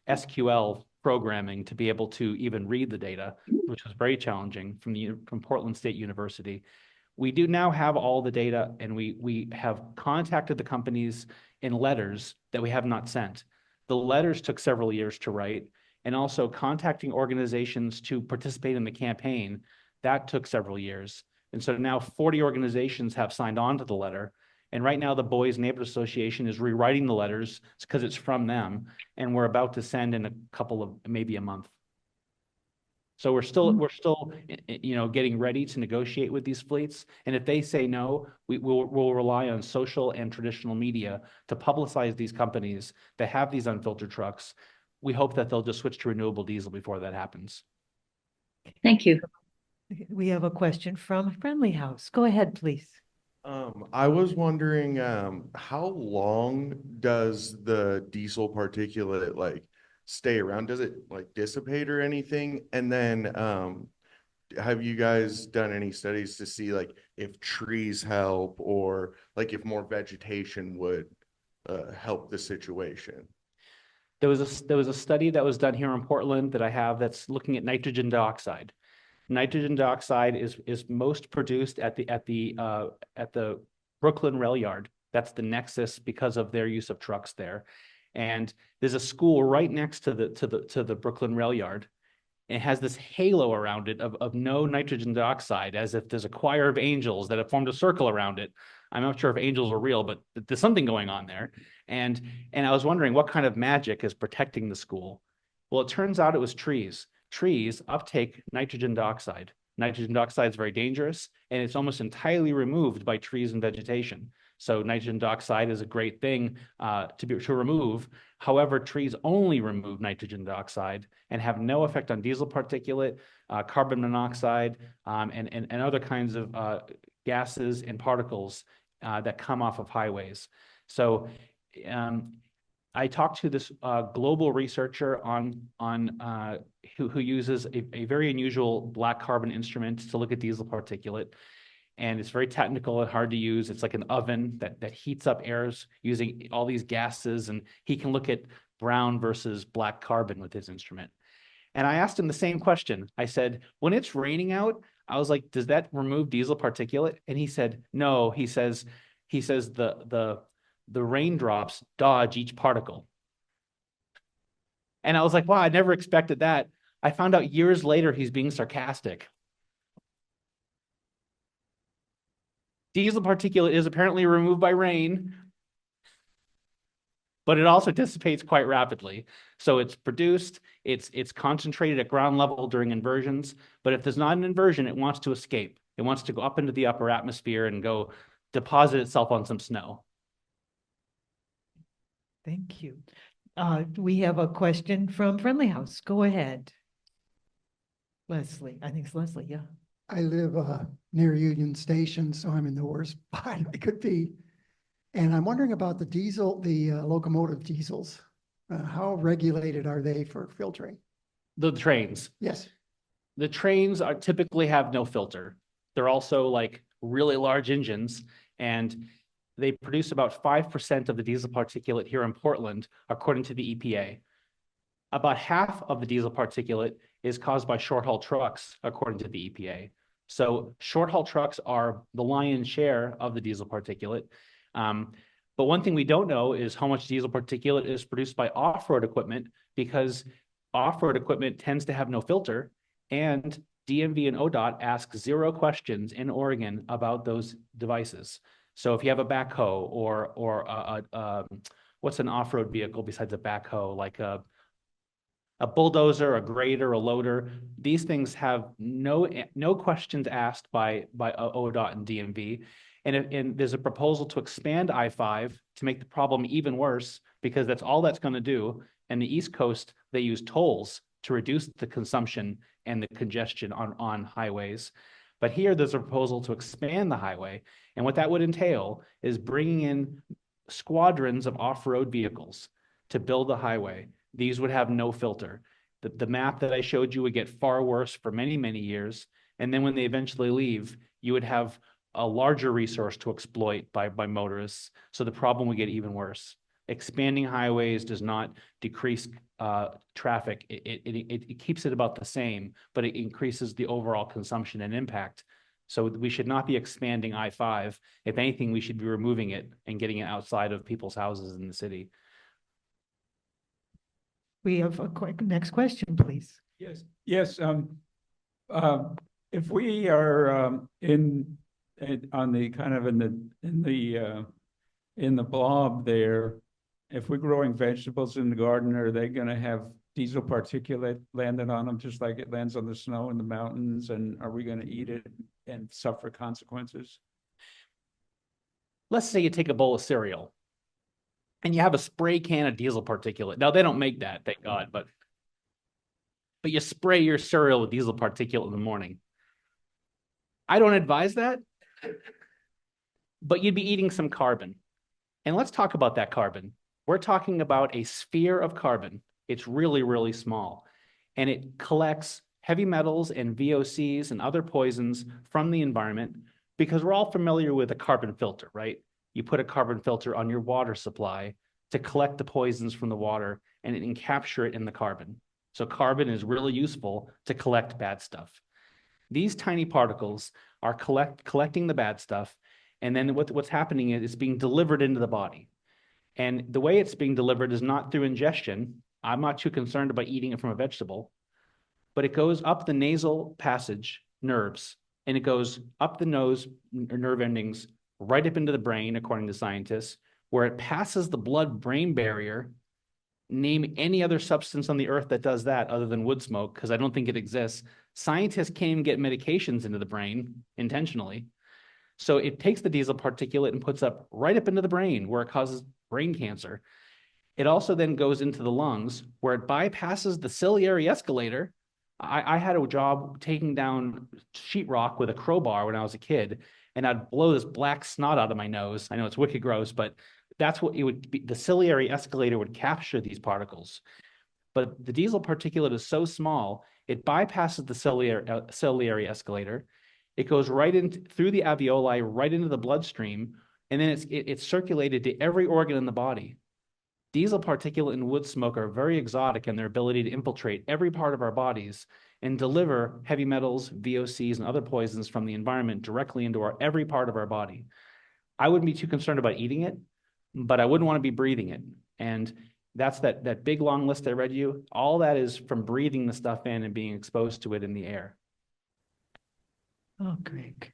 SQL programming to be able to even read the data, which was very challenging from Portland State University. We do now have all the data, and we have contacted the companies in letters that we have not sent. The letters took several years to write, and also contacting organizations to participate in the campaign, that took several years. And so now 40 organizations have signed on to the letter, And right now, the Boys Neighborhood Association is rewriting the letters because it's from them, and we're about to send in a couple of, maybe a month. So we're still, getting ready to negotiate with these fleets. And if they say no, we'll rely on social and traditional media to publicize these companies that have these unfiltered trucks. We hope that they'll just switch to renewable diesel before that happens. Thank you. We have a question from Friendly House. Go ahead, please. I was wondering, how long does the diesel particulate like stay around? Does it like dissipate or anything? And then, have you guys done any studies to see like if trees help or like if more vegetation would help the situation? There was a study that was done here in Portland that I have that's looking at nitrogen dioxide. Nitrogen dioxide is most produced at the Brooklyn rail yard. That's the nexus because of their use of trucks there. And there's a school right next to the Brooklyn rail yard. It has this halo around it of no nitrogen dioxide, as if there's a choir of angels that have formed a circle around it. I'm not sure if angels are real, but there's something going on there. And I was wondering what kind of magic is protecting the school. Well, it turns out it was trees. Trees uptake nitrogen dioxide. Nitrogen dioxide is very dangerous, and it's almost entirely removed by trees and vegetation. So nitrogen dioxide is a great thing to remove. However, trees only remove nitrogen dioxide and have no effect on diesel particulate, carbon monoxide, and other kinds of gases and particles that come off of highways. So I talked to this global researcher who uses a very unusual black carbon instrument to look at diesel particulate. And it's very technical and hard to use. It's like an oven that heats up airs using all these gases, and he can look at brown versus black carbon with his instrument. And I asked him the same question. I said, when it's raining out, I was like, does that remove diesel particulate? And he said, no. He says the raindrops dodge each particle. And I was like, wow, I never expected that. I found out years later he's being sarcastic. Diesel particulate is apparently removed by rain, but it also dissipates quite rapidly. So it's produced, it's concentrated at ground level during inversions, but if there's not an inversion, it wants to escape. It wants to go up into the upper atmosphere and go deposit itself on some snow. Thank you. We have a question from Friendly House. Go ahead. Leslie, I think it's Leslie, yeah. I live near Union Station, so I'm in the worst spot I could be. And I'm wondering about the locomotive diesels. How regulated are they for filtering? The trains. Yes. The trains typically have no filter. They're also like really large engines, and they produce about 5% of the diesel particulate here in Portland, according to the EPA. About half of the diesel particulate is caused by short-haul trucks, according to the EPA. So short-haul trucks are the lion's share of the diesel particulate. But one thing we don't know is how much diesel particulate is produced by off-road equipment, because off-road equipment tends to have no filter, and DMV and ODOT ask 0 questions in Oregon about those devices. So if you have a backhoe or what's an off-road vehicle besides a backhoe, like a bulldozer, a grader, a loader, these things have no questions asked by ODOT and DMV. And there's a proposal to expand I-5 to make the problem even worse, because that's all that's going to do. And the East Coast, they use tolls to reduce the consumption and the congestion on highways. But here there's a proposal to expand the highway. And what that would entail is bringing in squadrons of off-road vehicles to build the highway. These would have no filter. The map that I showed you would get far worse for many, many years. And then when they eventually leave, you would have a larger resource to exploit by motorists. So the problem would get even worse. Expanding highways does not decrease traffic. It keeps it about the same, but it increases the overall consumption and impact. So we should not be expanding I-5. If anything, we should be removing it and getting it outside of people's houses in the city. We have a quick next question, please. Yes. If we are on the kind of in the in the blob there, if we're growing vegetables in the garden, are they going to have diesel particulate landed on them just like it lands on the snow in the mountains? And are we going to eat it and suffer consequences? Let's say you take a bowl of cereal and you have a spray can of diesel particulate. Now, they don't make that, thank God, but you spray your cereal with diesel particulate in the morning. I don't advise that, but you'd be eating some carbon. And let's talk about that carbon. We're talking about a sphere of carbon. It's really, really small. And it collects heavy metals and VOCs and other poisons from the environment, because we're all familiar with a carbon filter, right? You put a carbon filter on your water supply to collect the poisons from the water and capture it in the carbon. So carbon is really useful to collect bad stuff. These tiny particles are collecting the bad stuff, and then what's happening is it's being delivered into the body. And the way it's being delivered is not through ingestion. I'm not too concerned about eating it from a vegetable, but it goes up the nasal passage nerves, and it goes up the nose nerve endings, right up into the brain, according to scientists, where it passes the blood-brain barrier. Name any other substance on the earth that does that other than wood smoke, because I don't think it exists. Scientists can't even get medications into the brain intentionally. So it takes the diesel particulate and puts up right up into the brain, where it causes brain cancer. It also then goes into the lungs, where it bypasses the ciliary escalator. I had a job taking down sheetrock with a crowbar when I was a kid, and I'd blow this black snot out of my nose. I know it's wicked gross, but that's what it would be. The ciliary escalator would capture these particles. But the diesel particulate is so small, it bypasses the ciliary escalator. It goes right in through the alveoli, right into the bloodstream, and then it's circulated to every organ in the body. Diesel particulate and wood smoke are very exotic in their ability to infiltrate every part of our bodies and deliver heavy metals, VOCs, and other poisons from the environment directly into every part of our body. I wouldn't be too concerned about eating it, but I wouldn't want to be breathing it. And that's that big long list I read you. All that is from breathing the stuff in and being exposed to it in the air. Oh, Greg.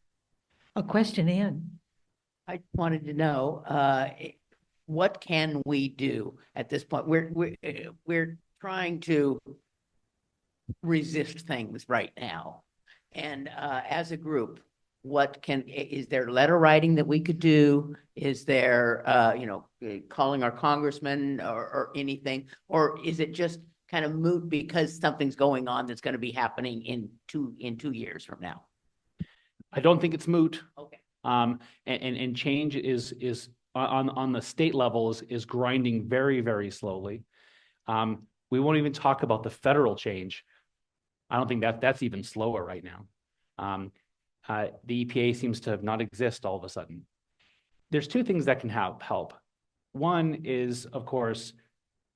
A question, Ann. I wanted to know, what can we do at this point? We're trying to resist things right now. And as a group, is there letter writing that we could do? Is there, calling our congressman or anything? Or is it just kind of moot because something's going on that's going to be happening in 2 years from now? I don't think it's moot. Okay. And change is on the state level is grinding very, very slowly. We won't even talk about the federal change. I don't think that's even slower right now. The EPA seems to not exist all of a sudden. There's 2 things that can help. One is, of course,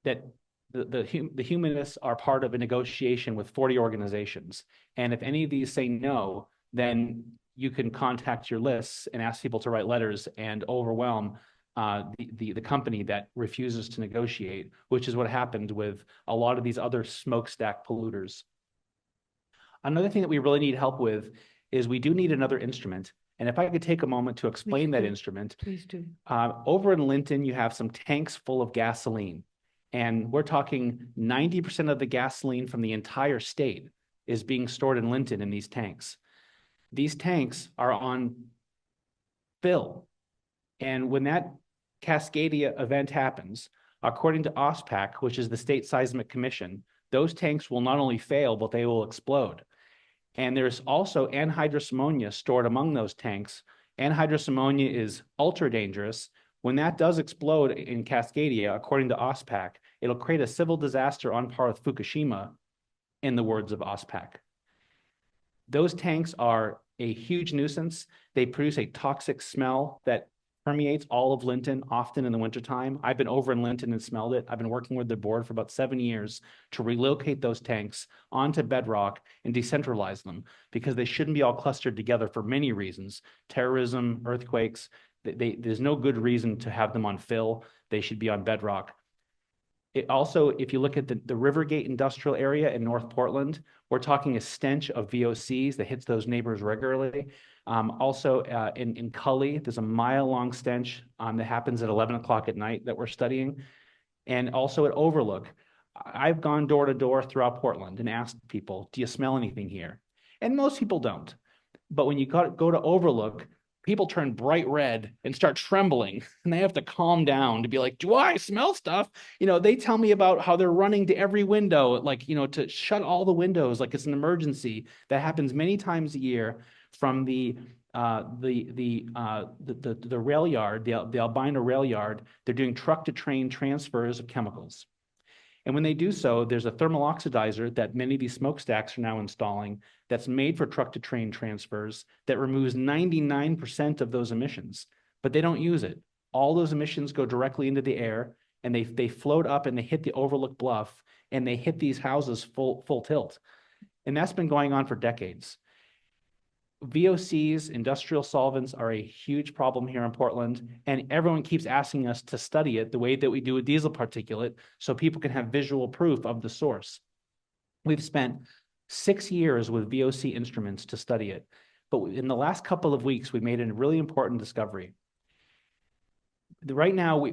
that the humanists are part of a negotiation with 40 organizations. And if any of these say no, then you can contact your lists and ask people to write letters and overwhelm the company that refuses to negotiate, which is what happened with a lot of these other smokestack polluters. Another thing that we really need help with is we do need another instrument. And if I could take a moment to explain that instrument. Please do. Over in Linton, you have some tanks full of gasoline. And we're talking 90% of the gasoline from the entire state is being stored in Linton in these tanks. These tanks are on fill. And when that Cascadia event happens, according to OSPAC, which is the State Seismic Commission, those tanks will not only fail, but they will explode. And there's also anhydrous ammonia stored among those tanks. Anhydrous ammonia is ultra dangerous. When that does explode in Cascadia, according to OSPAC, it'll create a civil disaster on par with Fukushima, in the words of OSPAC. Those tanks are a huge nuisance. They produce a toxic smell that permeates all of Linton, often in the wintertime. I've been over in Linton and smelled it. I've been working with the board for about 7 years to relocate those tanks onto bedrock and decentralize them, because they shouldn't be all clustered together for many reasons. Terrorism, earthquakes, there's no good reason to have them on fill. They should be on bedrock. It also, if you look at the Rivergate industrial area in North Portland, we're talking a stench of VOCs that hits those neighbors regularly. Also, in Cully, there's a mile-long stench that happens at 11 o'clock at night that we're studying. And also at Overlook. I've gone door to door throughout Portland and asked people, do you smell anything here? And most people don't. But when you go to Overlook, people turn bright red and start trembling, and they have to calm down to be like, do I smell stuff? You know, they tell me about how they're running to every window, like, you know, to shut all the windows like it's an emergency. That happens many times a year from the rail yard, the Albina rail yard. They're doing truck to train transfers of chemicals. And when they do so, there's a thermal oxidizer that many of these smokestacks are now installing that's made for truck to train transfers that removes 99% of those emissions, but they don't use it. All those emissions go directly into the air, and they float up and they hit the Overlook Bluff, and they hit these houses full tilt. And that's been going on for decades. VOCs, industrial solvents, are a huge problem here in Portland, and everyone keeps asking us to study it the way that we do with diesel particulate so people can have visual proof of the source. We've spent 6 years with VOC instruments to study it, but in the last couple of weeks, we made a really important discovery. Right now,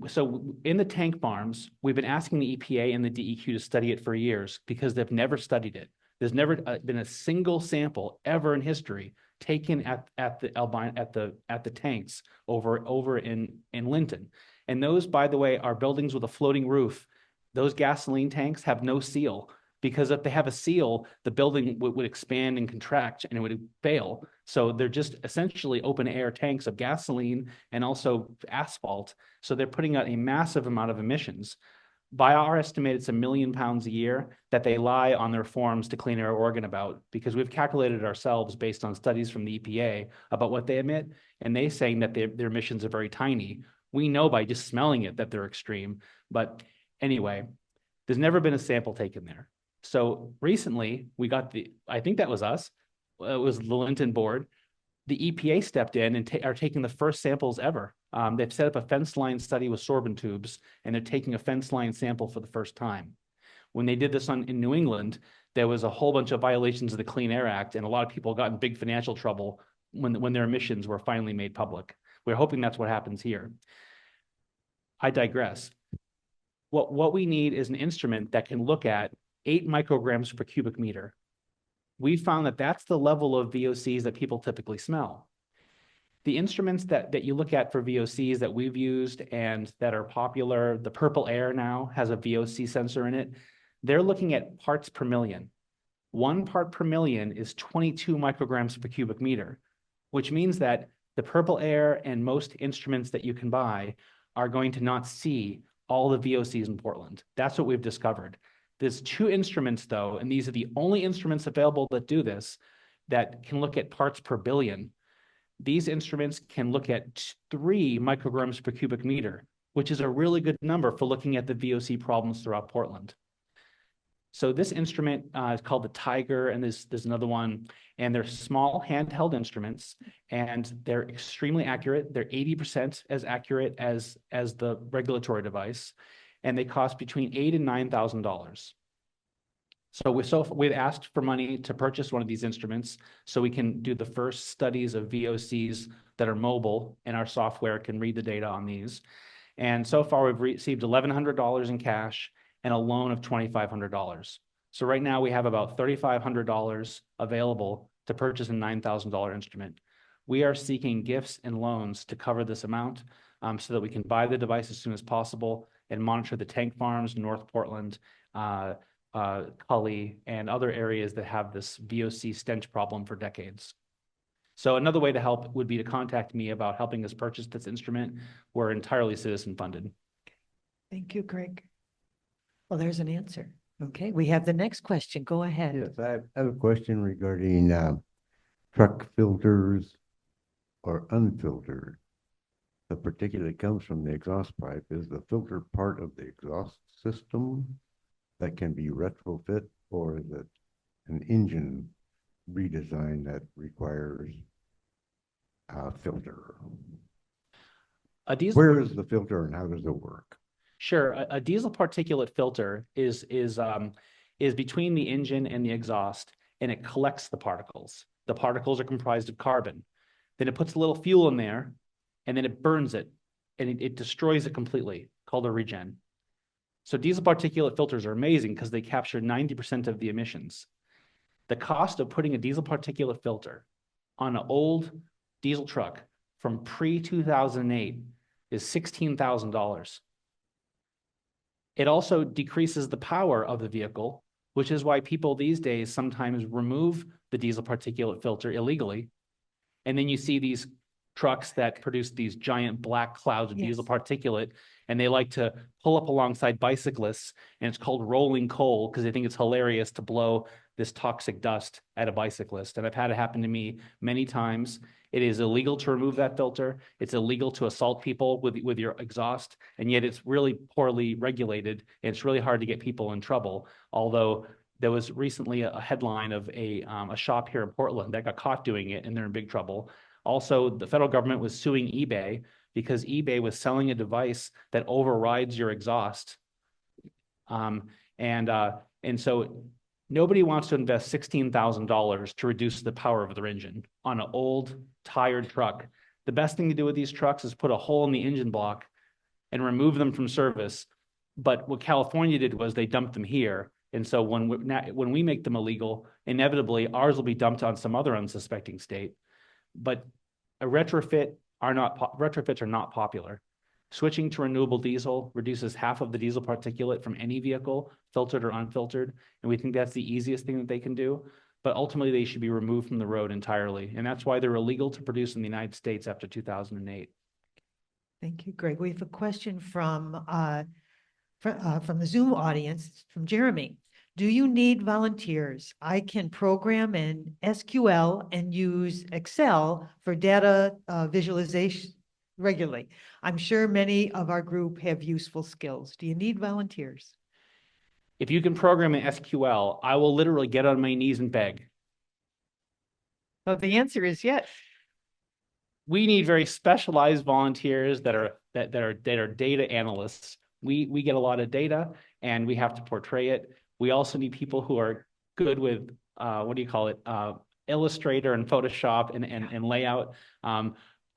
so in the tank farms, we've been asking the EPA and the DEQ to study it for years because they've never studied it. There's never been a single sample ever in history taken at the tanks over in Linton. And those, by the way, are buildings with a floating roof. Those gasoline tanks have no seal, because if they have a seal, the building would expand and contract and it would fail. So they're just essentially open air tanks of gasoline and also asphalt. So they're putting out a massive amount of emissions. By our estimate, it's 1 million pounds a year that they lie on their forms to Clean Air Oregon about, because we've calculated ourselves based on studies from the EPA about what they emit, and they saying that their emissions are very tiny. We know by just smelling it that they're extreme. But anyway, there's never been a sample taken there. So recently we got I think that was us, it was the Linton board. The EPA stepped in and are taking the first samples ever. They've set up a fence line study with sorbent tubes, and they're taking a fence line sample for the first time. When they did this in New England, there was a whole bunch of violations of the Clean Air Act, and a lot of people got in big financial trouble when their emissions were finally made public. We're hoping that's what happens here. I digress. What we need is an instrument that can look at 8 micrograms per cubic meter. We found that that's the level of VOCs that people typically smell. The instruments that you look at for VOCs that we've used and that are popular, the Purple Air now has a VOC sensor in it. They're looking at parts per million. 1 part per million is 22 micrograms per cubic meter, which means that the Purple Air and most instruments that you can buy are going to not see all the VOCs in Portland. That's what we've discovered. There's 2 instruments though, and these are the only instruments available that do this, that can look at parts per billion. These instruments can look at 3 micrograms per cubic meter, which is a really good number for looking at the VOC problems throughout Portland. So this instrument is called the Tiger, and there's another one, and they're small handheld instruments, and they're extremely accurate. They're 80% as accurate as the regulatory device, and they cost between $8,000 and $9,000. So we've asked for money to purchase one of these instruments so we can do the first studies of VOCs that are mobile, and our software can read the data on these. And so far we've received $1,100 in cash and a loan of $2,500. So right now we have about $3,500 available to purchase a $9,000 instrument. We are seeking gifts and loans to cover this amount so that we can buy the device as soon as possible and monitor the tank farms, North Portland, Cully, and other areas that have this VOC stench problem for decades. So another way to help would be to contact me about helping us purchase this instrument. We're entirely citizen funded. Thank you, Greg. Well, there's an answer. Okay, we have the next question. Go ahead. Yes, I have a question regarding truck filters or unfiltered. The particulate comes from the exhaust pipe. Is the filter part of the exhaust system that can be retrofit, or is it an engine redesign that requires a filter? A diesel Where is the filter and how does it work? Sure. A diesel particulate filter is between the engine and the exhaust, and it collects the particles. The particles are comprised of carbon. Then it puts a little fuel in there, and then it burns it, and it destroys it completely, called a regen. So diesel particulate filters are amazing because they capture 90% of the emissions. The cost of putting a diesel particulate filter on an old diesel truck from pre-2008 is $16,000. It also decreases the power of the vehicle, which is why people these days sometimes remove the diesel particulate filter illegally. And then you see these trucks that produce these giant black clouds of diesel particulate, and they like to pull up alongside bicyclists, and it's called rolling coal because they think it's hilarious to blow this toxic dust at a bicyclist. And I've had it happen to me many times. It is illegal to remove that filter. It's illegal to assault people with your exhaust, and yet it's really poorly regulated, and it's really hard to get people in trouble. Although there was recently a headline of a shop here in Portland that got caught doing it, and they're in big trouble. Also, the federal government was suing eBay because eBay was selling a device that overrides your exhaust. And so nobody wants to invest $16,000 to reduce the power of their engine on an old, tired truck. The best thing to do with these trucks is put a hole in the engine block and remove them from service. But what California did was they dumped them here. And so when we make them illegal, inevitably ours will be dumped on some other unsuspecting state. But retrofits are not popular. Switching to renewable diesel reduces half of the diesel particulate from any vehicle, filtered or unfiltered, and we think that's the easiest thing that they can do. But ultimately, they should be removed from the road entirely, and that's why they're illegal to produce in the United States after 2008. Thank you, Greg. We have a question from the Zoom audience, from Jeremy. Do you need volunteers? I can program in SQL and use Excel for data visualization regularly. I'm sure many of our group have useful skills. Do you need volunteers? If you can program in SQL, I will literally get on my knees and beg. Well, the answer is yes. We need very specialized volunteers that are data analysts. We get a lot of data and we have to portray it. We also need people who are good with Illustrator and Photoshop and layout.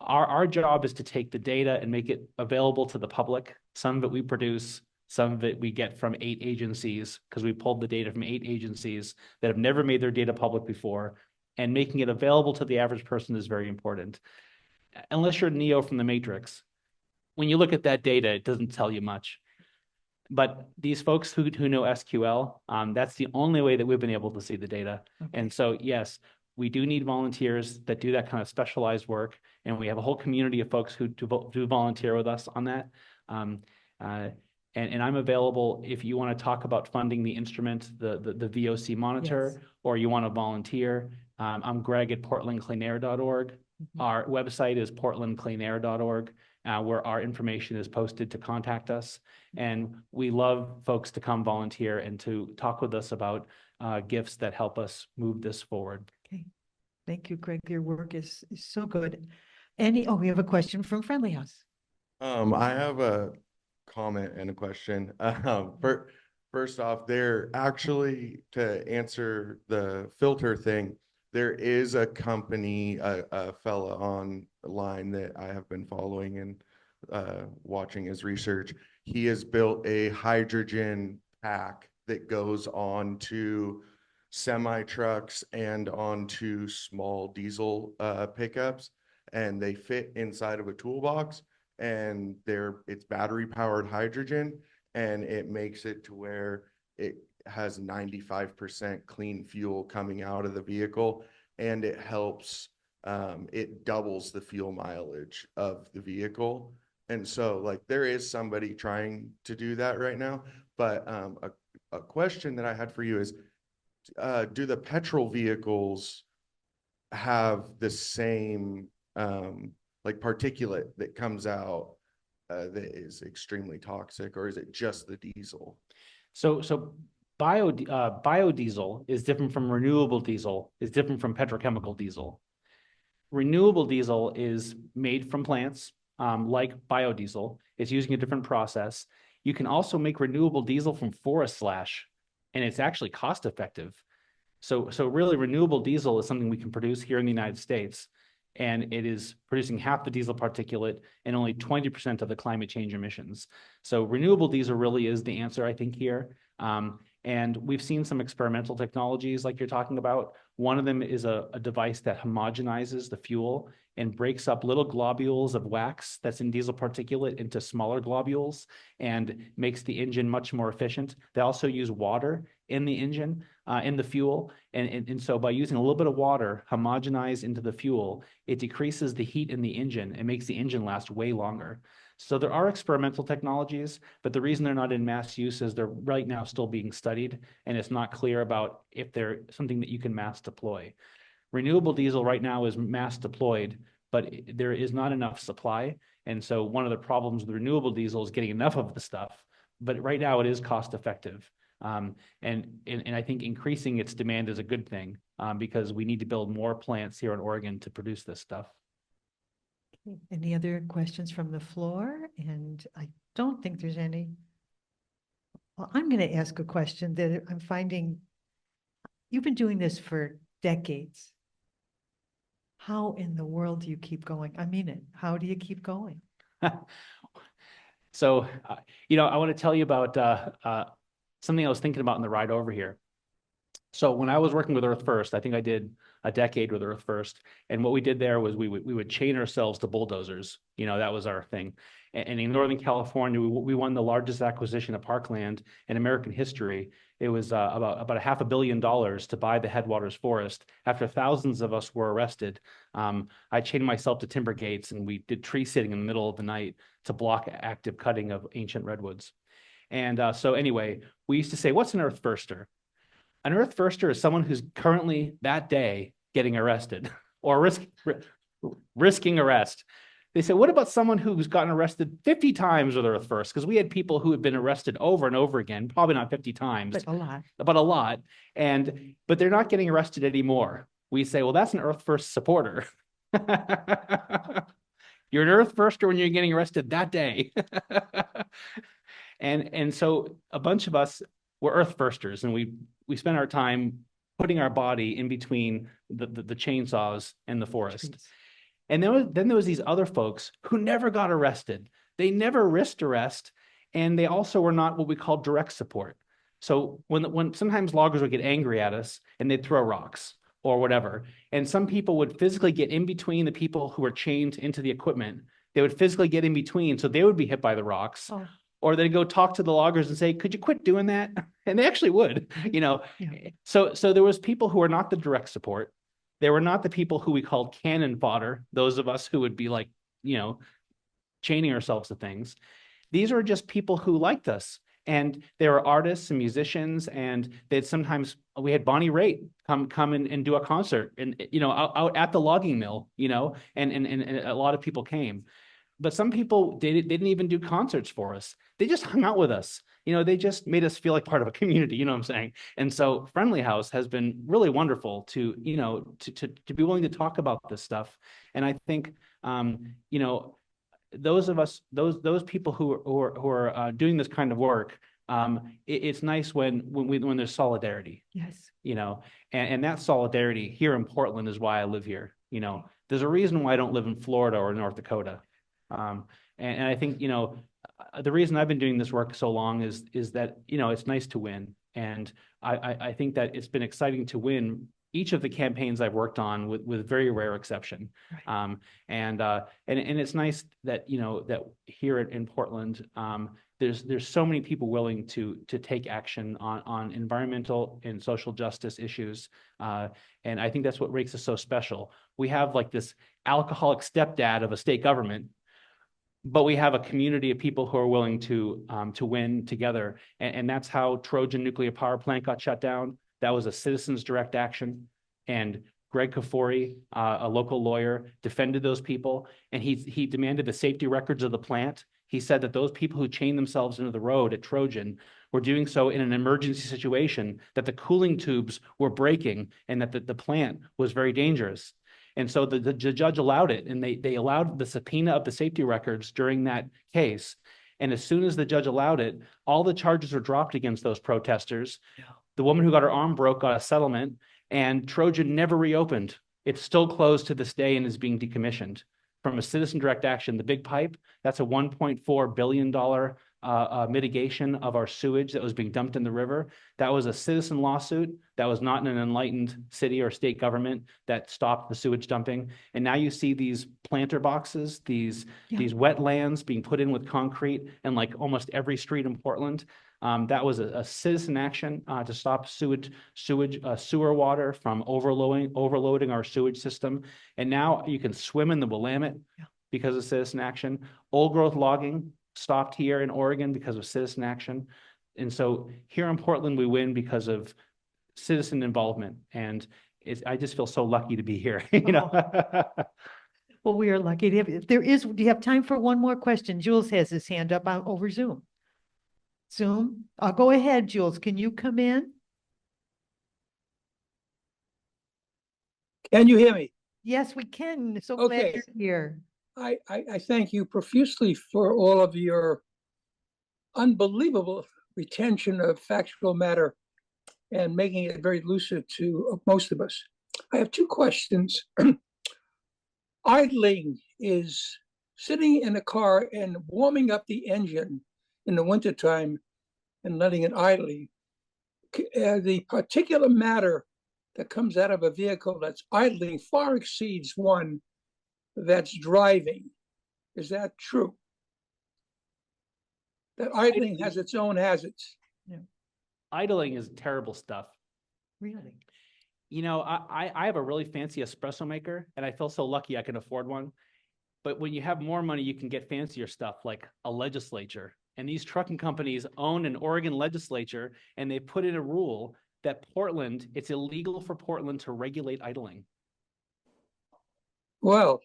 Our job is to take the data and make it available to the public. Some of it we produce, some of it we get from 8 agencies, because we pulled the data from 8 agencies that have never made their data public before, and making it available to the average person is very important. Unless you're Neo from the Matrix, when you look at that data, it doesn't tell you much. But these folks who know SQL, that's the only way that we've been able to see the data. Okay. And so, yes, we do need volunteers that do that kind of specialized work. And we have a whole community of folks who do volunteer with us on that. And I'm available if you want to talk about funding the instrument, the VOC monitor, yes, or you want to volunteer. I'm Greg at portlandcleanair.org. Mm-hmm. Our website is portlandcleanair.org. Where our information is posted to contact us. And we love folks to come volunteer and to talk with us about gifts that help us move this forward. Okay. Thank you, Greg. Your work is so good. We have a question from Friendly House. I have a comment and a question. First off, to answer the filter thing, there is a company, a fella online that I have been following and watching his research. He has built a hydrogen pack that goes onto semi trucks and onto small diesel pickups, and they fit inside of a toolbox, and it's battery powered hydrogen, and it makes it to where it has 95% clean fuel coming out of the vehicle, and it helps, it doubles the fuel mileage of the vehicle. And so like there is somebody trying to do that right now, but a question that I had for you is, do the petrol vehicles have the same like particulate that comes out that is extremely toxic, or is it just the diesel? So biodiesel is different from renewable diesel, is different from petrochemical diesel. Renewable diesel is made from plants, like biodiesel. It's using a different process. You can also make renewable diesel from forest slash, and it's actually cost effective. So really renewable diesel is something we can produce here in the United States, and it is producing half the diesel particulate and only 20% of the climate change emissions. So renewable diesel really is the answer, I think, here. And we've seen some experimental technologies like you're talking about. One of them is a device that homogenizes the fuel and breaks up little globules of wax that's in diesel particulate into smaller globules and makes the engine much more efficient. They also use water in the engine, in the fuel. And so by using a little bit of water homogenized into the fuel, it decreases the heat in the engine and makes the engine last way longer. So there are experimental technologies, but the reason they're not in mass use is they're right now still being studied, and it's not clear about if they're something that you can mass deploy. Renewable diesel right now is mass deployed, but there is not enough supply. And so one of the problems with renewable diesel is getting enough of the stuff, but right now it is cost effective. And I think increasing its demand is a good thing, because we need to build more plants here in Oregon to produce this stuff. Any other questions from the floor? And I don't think there's any. Well, I'm going to ask a question that I'm finding. You've been doing this for decades. How in the world do you keep going? I mean it. How do you keep going? So, I want to tell you about something I was thinking about in the ride over here. So when I was working with Earth First, I think I did a decade with Earth First. And what we did there was we would chain ourselves to bulldozers. That was our thing. And in Northern California, we won the largest acquisition of parkland in American history. It was about $500 million to buy the Headwaters Forest. After thousands of us were arrested, I chained myself to timber gates, and we did tree sitting in the middle of the night to block active cutting of ancient redwoods. And so anyway, we used to say, what's an Earth Firster? An Earth Firster is someone who's currently that day getting arrested or risking arrest. They say, what about someone who's gotten arrested 50 times with Earth First? Because we had people who had been arrested over and over again, probably not 50 times, But a lot. but a lot. But they're not getting arrested anymore. We say, well, that's an Earth First supporter. You're an Earth Firster when you're getting arrested that day. And so a bunch of us were Earth Firsters, and we spent our time putting our body in between the chainsaws and the forest. Jeez. And then there was these other folks who never got arrested. They never risked arrest, and they also were not what we call direct support. So when sometimes loggers would get angry at us and they'd throw rocks or whatever, and some people would physically get in between the people who were chained into the equipment. They would physically get in between, so they would be hit by the rocks. Oh. Or they'd go talk to the loggers and say, could you quit doing that? And they actually would, Yeah. So there was people who were not the direct support. They were not the people who we called cannon fodder, those of us who would be like, chaining ourselves to things. These are just people who liked us. And they were artists and musicians, and we had Bonnie Raitt come and do a concert and, out at the logging mill, and a lot of people came. But some people, they didn't even do concerts for us. They just hung out with us. They just made us feel like part of a community, you know what I'm saying? And so Friendly House has been really wonderful to be willing to talk about this stuff. And I think, those of us, those people who are doing this kind of work, it's nice when there's solidarity. Yes. And that solidarity here in Portland is why I live here. There's a reason why I don't live in Florida or North Dakota. And I think, the reason I've been doing this work so long is that, it's nice to win. And I think that it's been exciting to win each of the campaigns I've worked on with very rare exception. Right. And it's nice that, that here in Portland, there's so many people willing to take action on environmental and social justice issues. And I think that's what makes us so special. We have like this alcoholic stepdad of a state government, but we have a community of people who are willing to win together. And that's how Trojan Nuclear Power Plant got shut down. That was a citizens direct action. And Greg Kafori, a local lawyer, defended those people. And he demanded the safety records of the plant. He said that those people who chained themselves into the road at Trojan were doing so in an emergency situation, that the cooling tubes were breaking, and that the plant was very dangerous. And so the judge allowed it, and they allowed the subpoena of the safety records during that case. And as soon as the judge allowed it, all the charges were dropped against those protesters. The woman who got her arm broke got a settlement, and Trojan never reopened. It's still closed to this day and is being decommissioned. From a citizen direct action, the big pipe, that's a $1.4 billion mitigation of our sewage that was being dumped in the river. That was a citizen lawsuit. That was not in an enlightened city or state government that stopped the sewage dumping. And now you see these planter boxes, these wetlands being put in with concrete in like almost every street in Portland. That was a citizen action to stop sewer water from overloading our sewage system. And now you can swim in the Willamette because of citizen action. Old growth logging stopped here in Oregon because of citizen action. And so here in Portland, we win because of citizen involvement. And I just feel so lucky to be here, you know? Well, we are lucky to have, do you have time for one more question? Jules has his hand up over Zoom. Zoom, go ahead, Jules. Can you come in? Can you hear me? Yes, we can. So Okay. glad you're here. I thank you profusely for all of your unbelievable retention of factual matter and making it very lucid to most of us. I have two questions. Idling is sitting in a car and warming up the engine in the wintertime and letting it idling. The particulate matter that comes out of a vehicle that's idling far exceeds one that's driving. Is that true? That idling has its own hazards. Idling is terrible stuff. Really? You know, I have a really fancy espresso maker, and I feel so lucky I can afford one. But when you have more money, you can get fancier stuff like a legislature. And these trucking companies own an Oregon legislature, and they put in a rule that Portland, it's illegal for Portland to regulate idling. Well,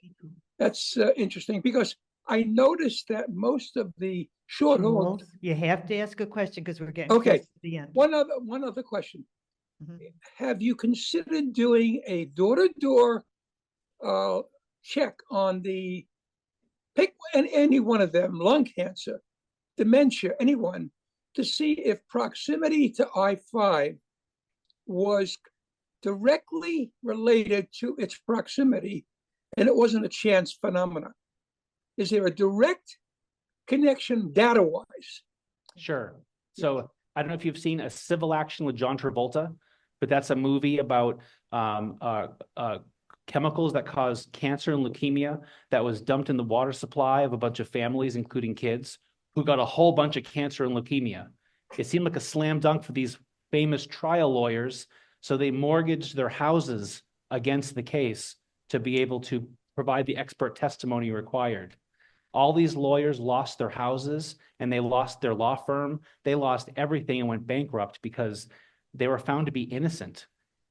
that's interesting because I noticed that most of the short haul. Jules, you have to ask a question because we're getting Okay. close to the end. One other question. Mhm. Have you considered doing a door-to-door check on the pick any one of them, lung cancer, dementia, anyone, to see if proximity to I-5 was directly related to its proximity and it wasn't a chance phenomenon? Is there a direct connection data-wise? Sure. So I don't know if you've seen A Civil Action with John Travolta, but that's a movie about chemicals that cause cancer and leukemia that was dumped in the water supply of a bunch of families, including kids, who got a whole bunch of cancer and leukemia. It seemed like a slam dunk for these famous trial lawyers, so they mortgaged their houses against the case to be able to provide the expert testimony required. All these lawyers lost their houses and they lost their law firm. They lost everything and went bankrupt because they were found to be innocent.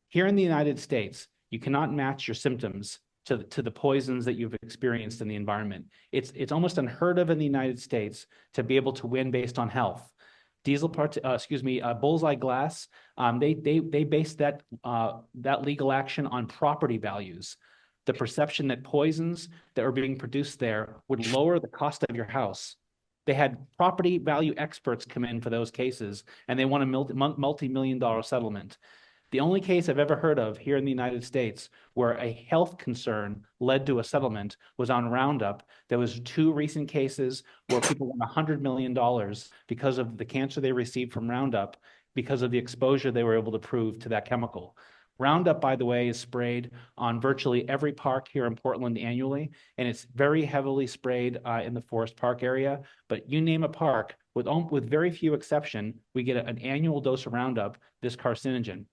Here in the United States, you cannot match your symptoms to the poisons that you've experienced in the environment. It's almost unheard of in the United States to be able to win based on health. Bullseye Glass, they based that legal action on property values. The perception that poisons that were being produced there would lower the cost of your house. They had property value experts come in for those cases, and they won a multi-million-dollar settlement. The only case I've ever heard of here in the United States where a health concern led to a settlement was on Roundup. There was 2 recent cases where people won $100 million because of the cancer they received from Roundup, because of the exposure they were able to prove to that chemical. Roundup, by the way, is sprayed on virtually every park here in Portland annually, and it's very heavily sprayed in the Forest Park area. But you name a park, with very few exception, we get an annual dose of Roundup, this carcinogen.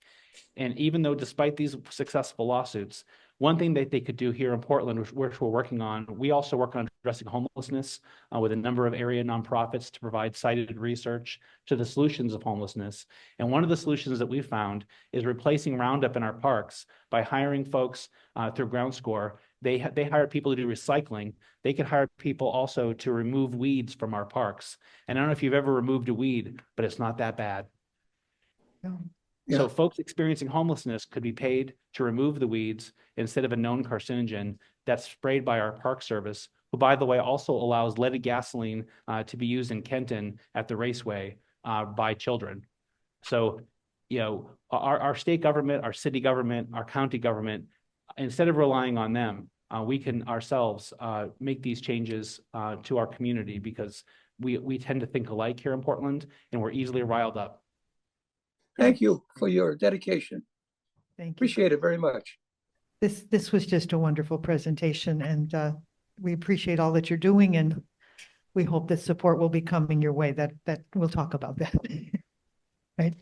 And even though, despite these successful lawsuits, one thing that they could do here in Portland, which we're working on, we also work on addressing homelessness with a number of area nonprofits to provide cited research to the solutions of homelessness. And one of the solutions that we found is replacing Roundup in our parks by hiring folks through Ground Score. They hired people to do recycling. They could hire people also to remove weeds from our parks. And I don't know if you've ever removed a weed, but it's not that bad. No. So folks experiencing homelessness could be paid to remove the weeds instead of a known carcinogen that's sprayed by our park service who, by the way, also allows leaded gasoline to be used in Kenton at the raceway by children. So, our state government, our city government, our county government, instead of relying on them, we can ourselves make these changes to our community, because we tend to think alike here in Portland, and we're easily riled up. Thank you for your dedication. Thank you. Appreciate it very much. This was just a wonderful presentation, and we appreciate all that you're doing, and we hope that support will be coming your way. That we'll talk about that. Right.